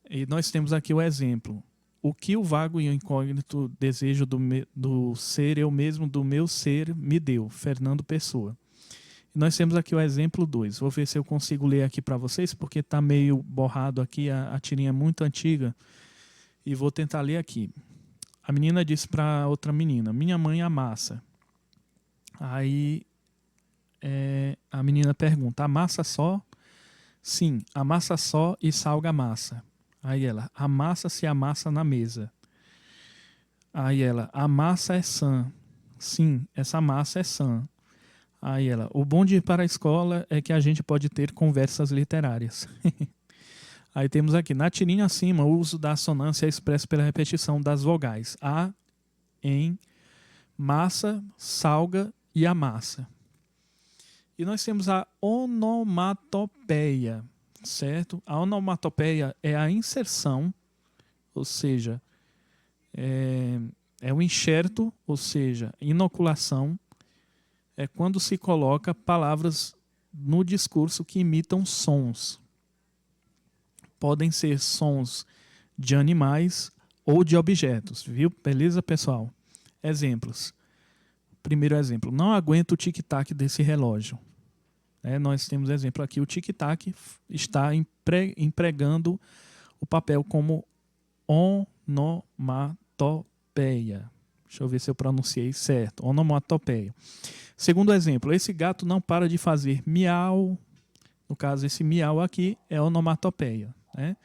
E nós temos aqui o exemplo. O que o vago e o incógnito desejo do ser eu mesmo, do meu ser, me deu. Fernando Pessoa. E nós temos aqui o exemplo 2. Vou ver se eu consigo ler aqui para vocês, porque está meio borrado aqui, a tirinha é muito antiga. E vou tentar ler aqui. A menina disse para outra menina: minha mãe amassa. Aí a menina pergunta: amassa só? Sim, amassa só e salga a massa. Aí ela: a massa se amassa na mesa. Aí ela: a massa é sã. Sim, essa massa é sã. Aí ela: o bom de ir para a escola é que a gente pode ter conversas literárias. Aí temos aqui, na tirinha acima, o uso da assonância é expresso pela repetição das vogais a, em, massa, salga e amassa. E nós temos a onomatopeia, certo? A onomatopeia é a inserção, ou seja, é o enxerto, ou seja, inoculação, é quando se coloca palavras no discurso que imitam sons. Podem ser sons de animais ou de objetos, viu? Beleza, pessoal? Exemplos. Primeiro exemplo, não aguento o tic-tac desse relógio. Nós temos exemplo aqui, o tic-tac está empregando o papel como onomatopeia. Deixa eu ver se eu pronunciei certo. Onomatopeia. Segundo exemplo, esse gato não para de fazer miau. No caso, esse miau aqui é onomatopeia, né?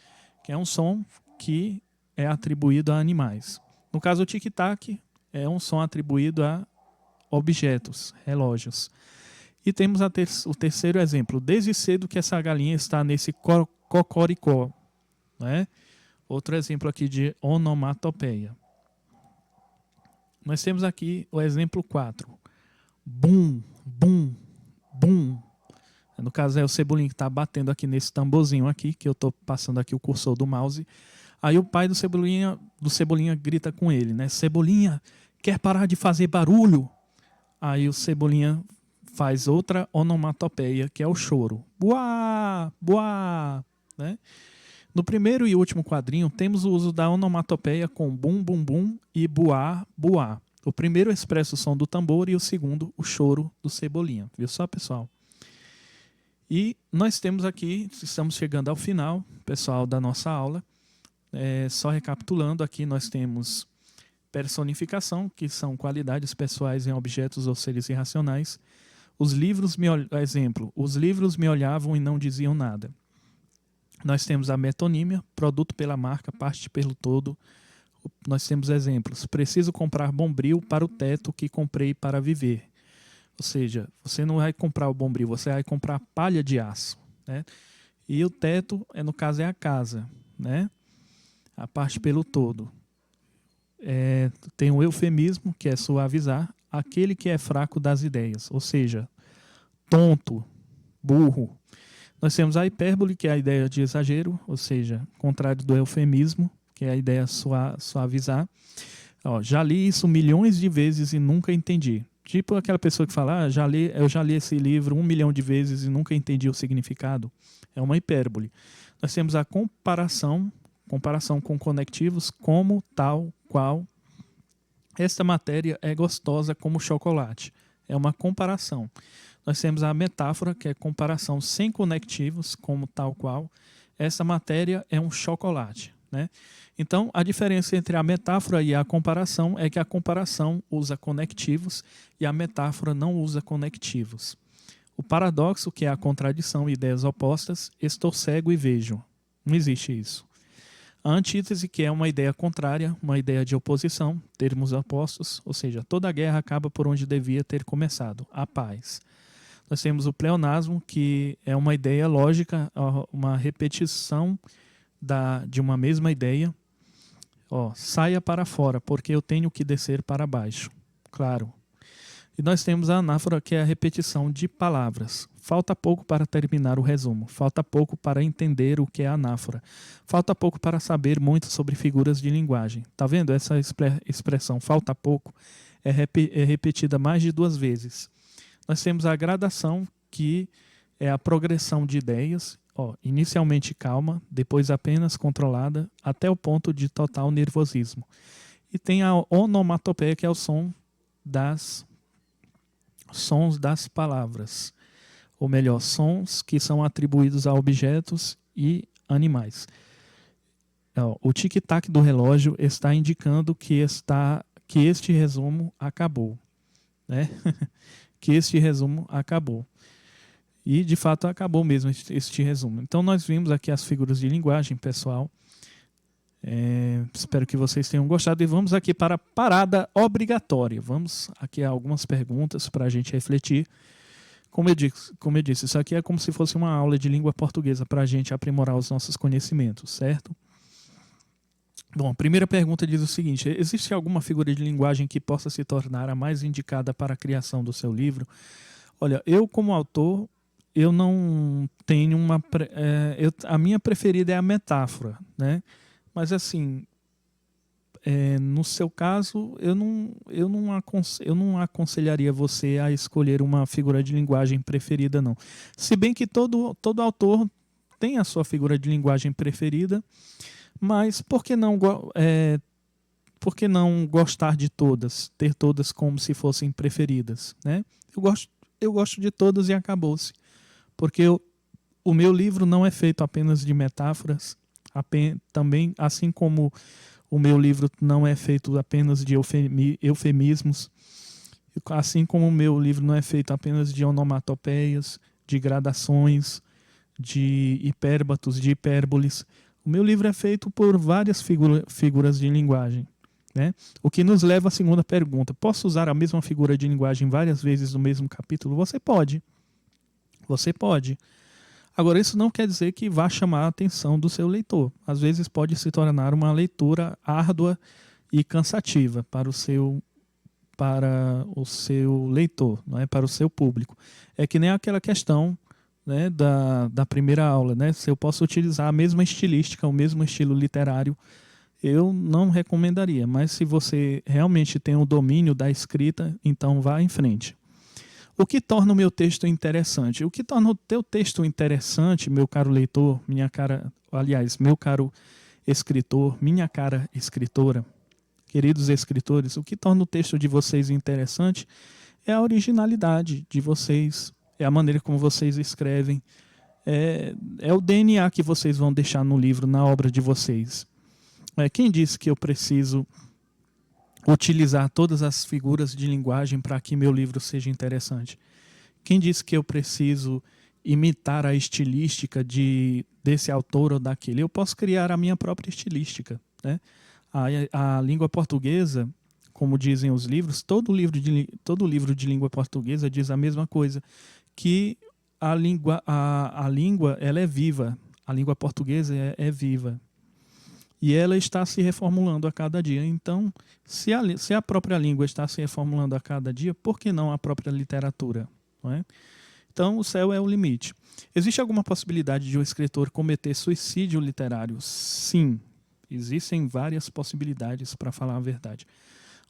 Que é um som que é atribuído a animais. No caso, o tic-tac é um som atribuído a objetos, relógios. E temos o terceiro exemplo. Desde cedo que essa galinha está nesse cocoricó, né? Outro exemplo aqui de onomatopeia. Nós temos aqui o exemplo 4. Bum, bum, bum. No caso é o Cebolinha que está batendo aqui nesse tamborzinho aqui, que eu estou passando aqui o cursor do mouse. Aí o pai do Cebolinha grita com ele, né? Cebolinha, quer parar de fazer barulho? Aí o Cebolinha faz outra onomatopeia, que é o choro. Buá, buá, né? No primeiro e último quadrinho, temos o uso da onomatopeia com bum, bum, bum e buá, buá. O primeiro expressa o som do tambor e o segundo, o choro do Cebolinha. Viu só, pessoal? E nós temos aqui, estamos chegando ao final, pessoal, da nossa aula. Só recapitulando aqui, nós temos personificação, que são qualidades pessoais em objetos ou seres irracionais. Os livros me olhavam e não diziam nada. Nós temos a metonímia, produto pela marca, parte pelo todo. Nós temos exemplos. Preciso comprar bombril para o teto que comprei para viver. Ou seja, você não vai comprar o bombril, você vai comprar palha de aço, né? E o teto, no caso, é a casa, né? A parte pelo todo. Tem o eufemismo, que é suavizar, aquele que é fraco das ideias, ou seja, tonto, burro. Nós temos a hipérbole, que é a ideia de exagero, ou seja, contrário do eufemismo, que é a ideia suavizar. Já li isso milhões de vezes e nunca entendi. Tipo aquela pessoa que fala, eu já li esse livro 1 milhão de vezes e nunca entendi o significado. É uma hipérbole. Nós temos a comparação com conectivos, como, tal, qual. Esta matéria é gostosa como chocolate. É uma comparação. Nós temos a metáfora, que é comparação sem conectivos, como tal qual. Essa matéria é um chocolate, né? Então, a diferença entre a metáfora e a comparação é que a comparação usa conectivos e a metáfora não usa conectivos. O paradoxo, que é a contradição e ideias opostas, estou cego e vejo. Não existe isso. A antítese, que é uma ideia contrária, uma ideia de oposição, termos opostos, ou seja, toda guerra acaba por onde devia ter começado, a paz. Nós temos o pleonasmo, que é uma ideia lógica, uma repetição de uma mesma ideia. Saia para fora, porque eu tenho que descer para baixo. Claro. E nós temos a anáfora, que é a repetição de palavras. Falta pouco para terminar o resumo. Falta pouco para entender o que é anáfora. Falta pouco para saber muito sobre figuras de linguagem. Tá vendo? Essa expressão falta pouco é repetida mais de 2 vezes. Nós temos a gradação, que é a progressão de ideias, inicialmente calma, depois apenas controlada, até o ponto de total nervosismo. E tem a onomatopeia, que é o sons das palavras, ou melhor, sons que são atribuídos a objetos e animais. O tic-tac do relógio está indicando que este resumo acabou, né? Que este resumo acabou. E, de fato, acabou mesmo este resumo. Então, nós vimos aqui as figuras de linguagem, pessoal. Espero que vocês tenham gostado. E vamos aqui para a parada obrigatória. Vamos aqui a algumas perguntas para a gente refletir. Como eu disse, isso aqui é como se fosse uma aula de língua portuguesa para a gente aprimorar os nossos conhecimentos, certo? Bom, a primeira pergunta diz o seguinte: existe alguma figura de linguagem que possa se tornar a mais indicada para a criação do seu livro? Olha, eu como autor, eu não tenho a minha preferida é a metáfora, né? Mas assim, no seu caso, eu não aconselharia você a escolher uma figura de linguagem preferida, não. Se bem que todo autor tem a sua figura de linguagem preferida, mas por que não gostar de todas, ter todas como se fossem preferidas, né? Eu gosto de todas e acabou-se. Porque o meu livro não é feito apenas de metáforas, também, assim como o meu livro não é feito apenas de eufemismos, assim como o meu livro não é feito apenas de onomatopeias, de gradações, de hipérbatos, de hipérboles. O meu livro é feito por várias figuras de linguagem, né? O que nos leva à segunda pergunta: posso usar a mesma figura de linguagem várias vezes no mesmo capítulo? Você pode. Você pode. Agora, isso não quer dizer que vá chamar a atenção do seu leitor. Às vezes pode se tornar uma leitura árdua e cansativa para o seu leitor, não é? Para o seu público. É que nem aquela questão, né, da primeira aula, né? Se eu posso utilizar a mesma estilística, o mesmo estilo literário, eu não recomendaria. Mas se você realmente tem o domínio da escrita, então vá em frente. O que torna o meu texto interessante? O que torna o teu texto interessante, meu caro leitor, meu caro escritor, minha cara escritora, queridos escritores, o que torna o texto de vocês interessante é a originalidade de vocês, é a maneira como vocês escrevem, é o DNA que vocês vão deixar no livro, na obra de vocês. Quem disse que eu preciso utilizar todas as figuras de linguagem para que meu livro seja interessante? Quem disse que eu preciso imitar a estilística desse autor ou daquele? Eu posso criar a minha própria estilística, né? A língua portuguesa, como dizem os livros, todo livro de língua portuguesa diz a mesma coisa, que a língua ela é viva, a língua portuguesa é viva. E ela está se reformulando a cada dia. Então, se a própria língua está se reformulando a cada dia, por que não a própria literatura? Não é? Então, o céu é o limite. Existe alguma possibilidade de um escritor cometer suicídio literário? Sim, existem várias possibilidades, para falar a verdade.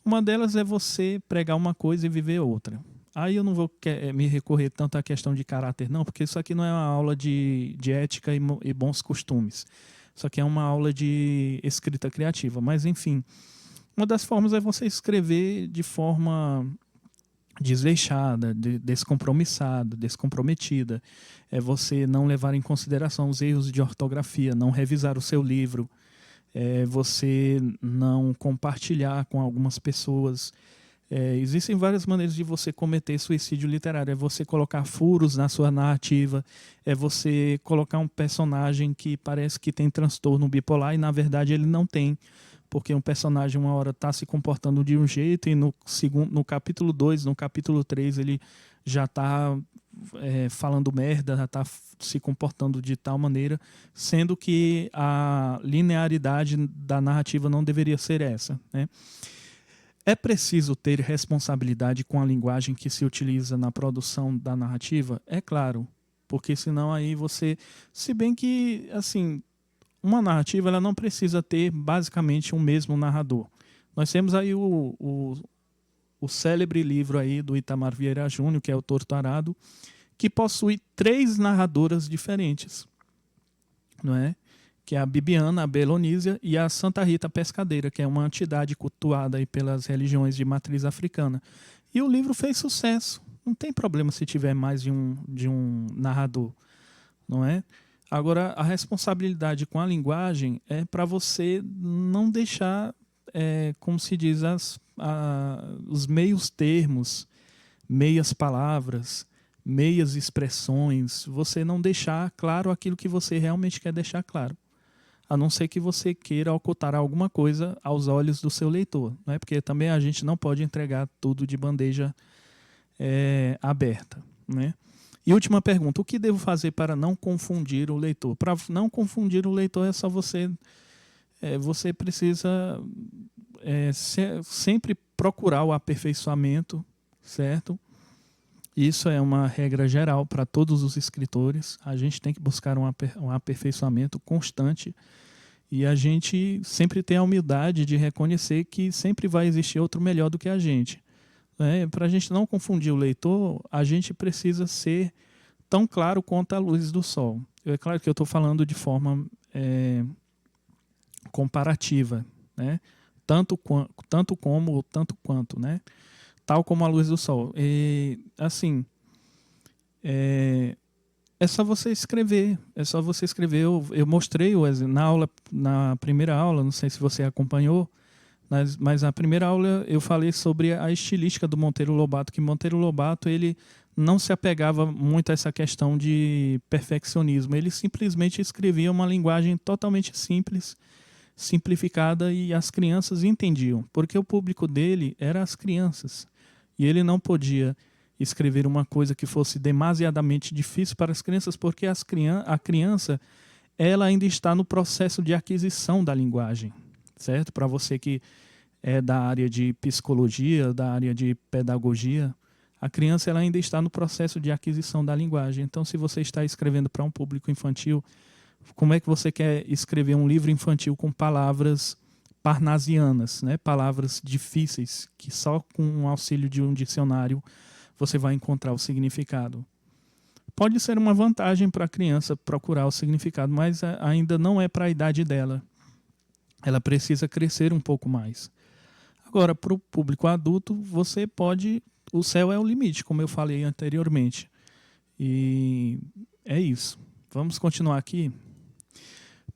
Uma delas é você pregar uma coisa e viver outra. Aí eu não vou me recorrer tanto à questão de caráter, não, porque isso aqui não é uma aula de ética e bons costumes. Isso aqui é uma aula de escrita criativa. Mas, enfim, uma das formas é você escrever de forma desleixada, descompromissada, descomprometida. É você não levar em consideração os erros de ortografia, não revisar o seu livro, você não compartilhar com algumas pessoas. Existem várias maneiras de você cometer suicídio literário. É você colocar furos na sua narrativa, é você colocar um personagem que parece que tem transtorno bipolar e na verdade ele não tem, porque um personagem uma hora está se comportando de um jeito e no capítulo 2, no capítulo 3 ele já está falando merda, já está se comportando de tal maneira, sendo que a linearidade da narrativa não deveria ser essa, né? É preciso ter responsabilidade com a linguagem que se utiliza na produção da narrativa? É claro, porque senão aí você... Se bem que, assim, uma narrativa ela não precisa ter basicamente um mesmo narrador. Nós temos aí o célebre livro aí do Itamar Vieira Júnior, que é o Torto Arado, que possui 3 narradoras diferentes, não é? Que é a Bibiana, a Belonísia e a Santa Rita Pescadeira, que é uma entidade cultuada aí pelas religiões de matriz africana. E o livro fez sucesso. Não tem problema se tiver mais de um narrador, não é? Agora, a responsabilidade com a linguagem é para você não deixar, como se diz, os meios termos, meias palavras, meias expressões, você não deixar claro aquilo que você realmente quer deixar claro. A não ser que você queira ocultar alguma coisa aos olhos do seu leitor, né? Porque também a gente não pode entregar tudo de bandeja aberta, né? E última pergunta, o que devo fazer para não confundir o leitor? Para não confundir o leitor é só você precisa sempre procurar o aperfeiçoamento, certo? Isso é uma regra geral para todos os escritores. A gente tem que buscar um aperfeiçoamento constante e a gente sempre tem a humildade de reconhecer que sempre vai existir outro melhor do que a gente. Para a gente não confundir o leitor, a gente precisa ser tão claro quanto a luz do sol. É claro que eu estou falando de forma comparativa, né? Tanto como ou tanto quanto, né? Tal como a luz do sol. E, assim, é só você escrever. É só você escrever. Eu mostrei na primeira aula, não sei se você acompanhou, mas na primeira aula eu falei sobre a estilística do Monteiro Lobato, que Monteiro Lobato ele não se apegava muito a essa questão de perfeccionismo. Ele simplesmente escrevia uma linguagem totalmente simples, simplificada, e as crianças entendiam, porque o público dele era as crianças. E ele não podia escrever uma coisa que fosse demasiadamente difícil para as crianças, porque a criança ela ainda está no processo de aquisição da linguagem, certo? Para você que é da área de psicologia, da área de pedagogia, a criança ela ainda está no processo de aquisição da linguagem. Então, se você está escrevendo para um público infantil, como é que você quer escrever um livro infantil com palavras parnasianas, né? Palavras difíceis, que só com o auxílio de um dicionário você vai encontrar o significado? Pode ser uma vantagem para a criança procurar o significado, mas ainda não é para a idade dela. Ela precisa crescer um pouco mais. Agora, para o público adulto, você pode... O céu é o limite, como eu falei anteriormente. E é isso. Vamos continuar aqui.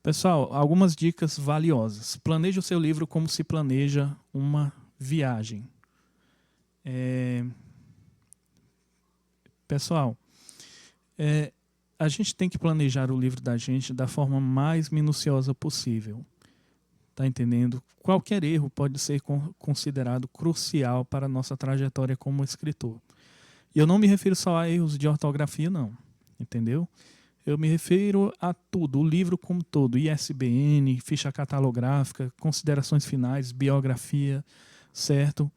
Pessoal, algumas dicas valiosas. Planeje o seu livro como se planeja uma viagem. Pessoal, a gente tem que planejar o livro da gente da forma mais minuciosa possível. Tá entendendo? Qualquer erro pode ser considerado crucial para a nossa trajetória como escritor. E eu não me refiro só a erros de ortografia, não. Entendeu? Eu me refiro a tudo, o livro como todo, ISBN, ficha catalográfica, considerações finais, biografia, certo?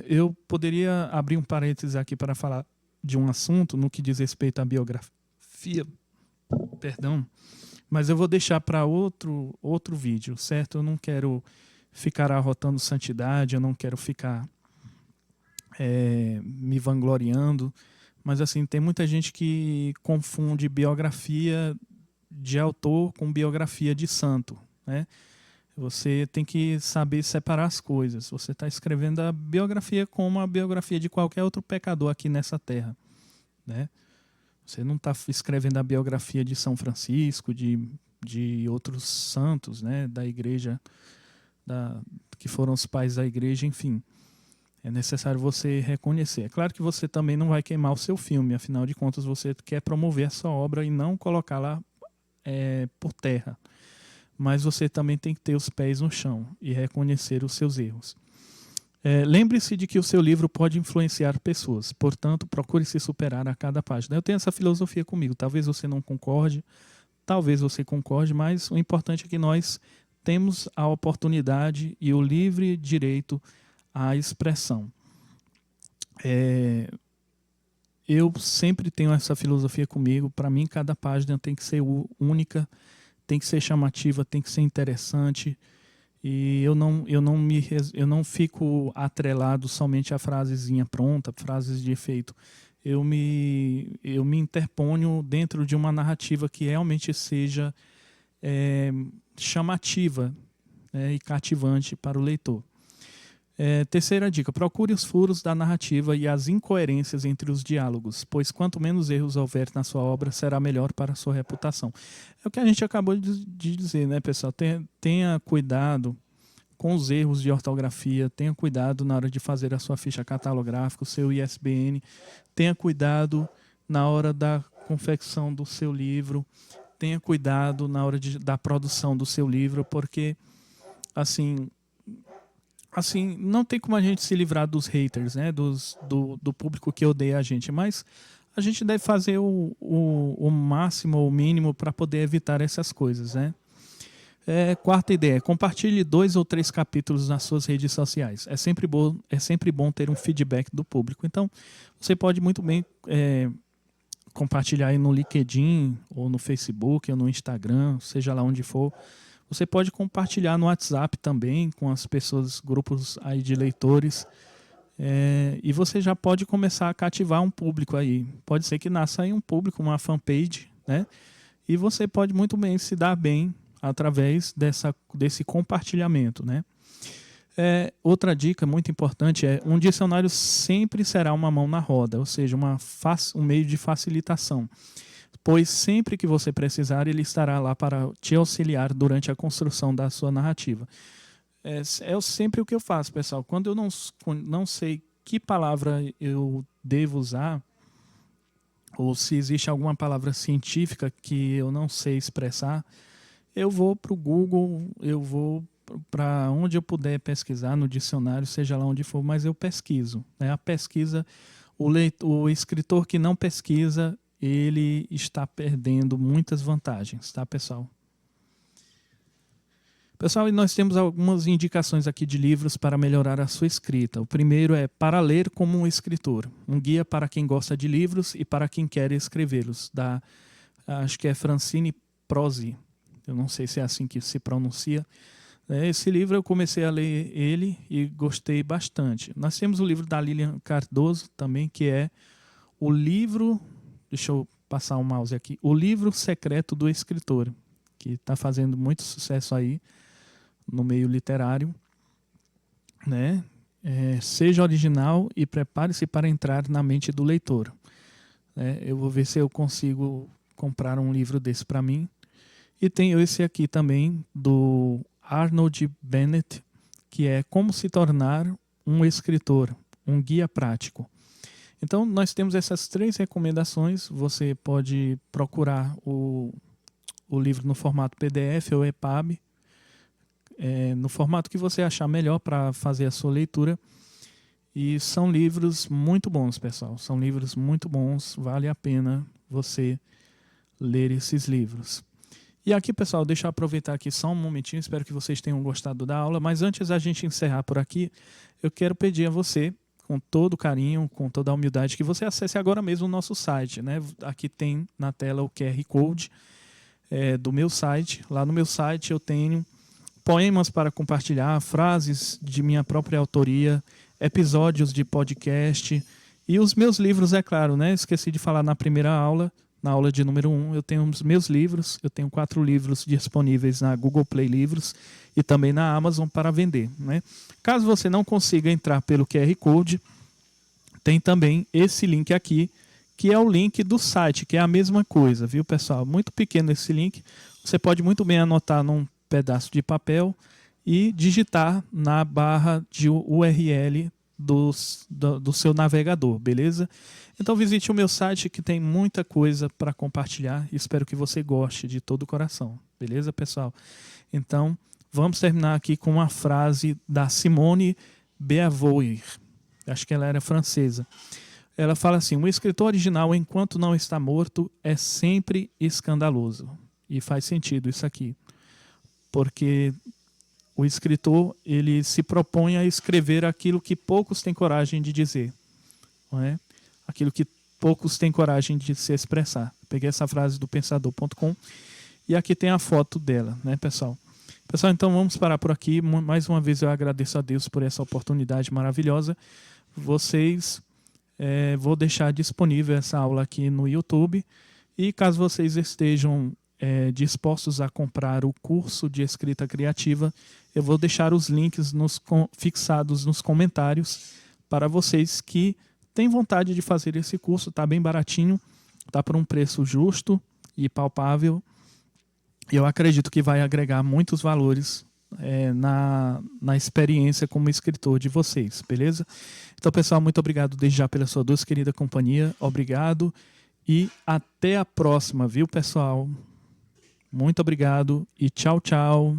Eu poderia abrir um parênteses aqui para falar de um assunto no que diz respeito à biografia, perdão, mas eu vou deixar para outro vídeo, certo? Eu não quero ficar arrotando santidade, eu não quero ficar me vangloriando, mas assim, tem muita gente que confunde biografia de autor com biografia de santo, né? Você tem que saber separar as coisas. Você está escrevendo a biografia como a biografia de qualquer outro pecador aqui nessa terra, né? Você não está escrevendo a biografia de São Francisco, de outros santos, né? Da igreja, que foram os pais da igreja, enfim. É necessário você reconhecer. É claro que você também não vai queimar o seu filme, afinal de contas você quer promover a sua obra e não colocá-la por terra. Mas você também tem que ter os pés no chão e reconhecer os seus erros. Lembre-se de que o seu livro pode influenciar pessoas, portanto, procure se superar a cada página. Eu tenho essa filosofia comigo, talvez você não concorde, talvez você concorde, mas o importante é que nós temos a oportunidade e o livre direito à expressão. Eu sempre tenho essa filosofia comigo. Para mim, cada página tem que ser única, tem que ser chamativa, tem que ser interessante. E eu não fico atrelado somente a frasezinha pronta, frases de efeito. Eu me interponho dentro de uma narrativa que realmente seja chamativa, e cativante para o leitor. Terceira dica: procure os furos da narrativa e as incoerências entre os diálogos, pois quanto menos erros houver na sua obra, será melhor para a sua reputação. É o que a gente acabou de dizer, né, pessoal? Tenha cuidado com os erros de ortografia, tenha cuidado na hora de fazer a sua ficha catalográfica, o seu ISBN, tenha cuidado na hora da confecção do seu livro, tenha cuidado na hora da produção do seu livro, porque assim, não tem como a gente se livrar dos haters, né? Do público que odeia a gente, mas a gente deve fazer o máximo ou o mínimo para poder evitar essas coisas, né? Quarta ideia: compartilhe 2 ou 3 capítulos nas suas redes sociais. É sempre bom ter um feedback do público. Então, você pode muito bem compartilhar aí no LinkedIn, ou no Facebook, ou no Instagram, seja lá onde for. Você pode compartilhar no WhatsApp também, com as pessoas, grupos aí de leitores. E você já pode começar a cativar um público aí. Pode ser que nasça aí um público, uma fanpage, né? E você pode muito bem se dar bem através desse compartilhamento, né? Outra dica muito importante um dicionário sempre será uma mão na roda, ou seja, um meio de facilitação, pois sempre que você precisar, ele estará lá para te auxiliar durante a construção da sua narrativa. É sempre o que eu faço, pessoal. Quando eu não sei que palavra eu devo usar, ou se existe alguma palavra científica que eu não sei expressar, eu vou para o Google, eu vou para onde eu puder pesquisar, no dicionário, seja lá onde for, mas eu pesquiso, né? A pesquisa, o escritor que não pesquisa, ele está perdendo muitas vantagens, tá, pessoal? Pessoal, e nós temos algumas indicações aqui de livros para melhorar a sua escrita. O primeiro é Para Ler como um Escritor, um guia para quem gosta de livros e para quem quer escrevê-los, acho que é Francine Prozzi. Eu não sei se é assim que se pronuncia. Esse livro eu comecei a ler ele e gostei bastante. Nós temos o livro da Lilian Cardoso também, que é o livro... Deixa eu passar o mouse aqui. O Livro Secreto do Escritor, que está fazendo muito sucesso aí no meio literário, né? Seja original e prepare-se para entrar na mente do leitor. Eu vou ver se eu consigo comprar um livro desse para mim. E tem esse aqui também, do Arnold Bennett, que é Como se tornar um escritor, um guia prático. Então, nós temos essas 3 recomendações. Você pode procurar o livro no formato PDF ou EPUB, no formato que você achar melhor para fazer a sua leitura. E são livros muito bons, pessoal. São livros muito bons, vale a pena você ler esses livros. E aqui, pessoal, deixa eu aproveitar aqui só um momentinho, espero que vocês tenham gostado da aula, mas antes da gente encerrar por aqui, eu quero pedir a você, com todo carinho, com toda a humildade, que você acesse agora mesmo o nosso site, né? Aqui tem na tela o QR Code do meu site. Lá no meu site eu tenho poemas para compartilhar, frases de minha própria autoria, episódios de podcast e os meus livros, é claro, né? Esqueci de falar na primeira aula. Na aula de número 1, eu tenho os meus livros. Eu tenho 4 livros disponíveis na Google Play Livros e também na Amazon para vender, né? Caso você não consiga entrar pelo QR Code, tem também esse link aqui, que é o link do site, que é a mesma coisa, viu, pessoal? Muito pequeno esse link. Você pode muito bem anotar num pedaço de papel e digitar na barra de URL do seu navegador, beleza? Então visite o meu site, que tem muita coisa para compartilhar, e espero que você goste de todo o coração, beleza, pessoal? Então vamos terminar aqui com uma frase da Simone Beauvoir, acho que ela era francesa. Ela fala assim: o escritor original, enquanto não está morto, é sempre escandaloso. E faz sentido isso aqui. porque o escritor ele se propõe a escrever aquilo que poucos têm coragem de dizer, não é? Aquilo que poucos têm coragem de se expressar. Peguei essa frase do pensador.com e aqui tem a foto dela, né, pessoal? Pessoal, então vamos parar por aqui. Mais uma vez eu agradeço a Deus por essa oportunidade maravilhosa. Vocês, vou deixar disponível essa aula aqui no YouTube. E caso vocês estejam dispostos a comprar o curso de escrita criativa, eu vou deixar os links fixados nos comentários para vocês que têm vontade de fazer esse curso. Está bem baratinho, está por um preço justo e palpável. Eu acredito que vai agregar muitos valores na experiência como escritor de vocês, beleza? Então, pessoal, muito obrigado desde já pela sua doce querida companhia. Obrigado e até a próxima, viu, pessoal? Muito obrigado e tchau, tchau.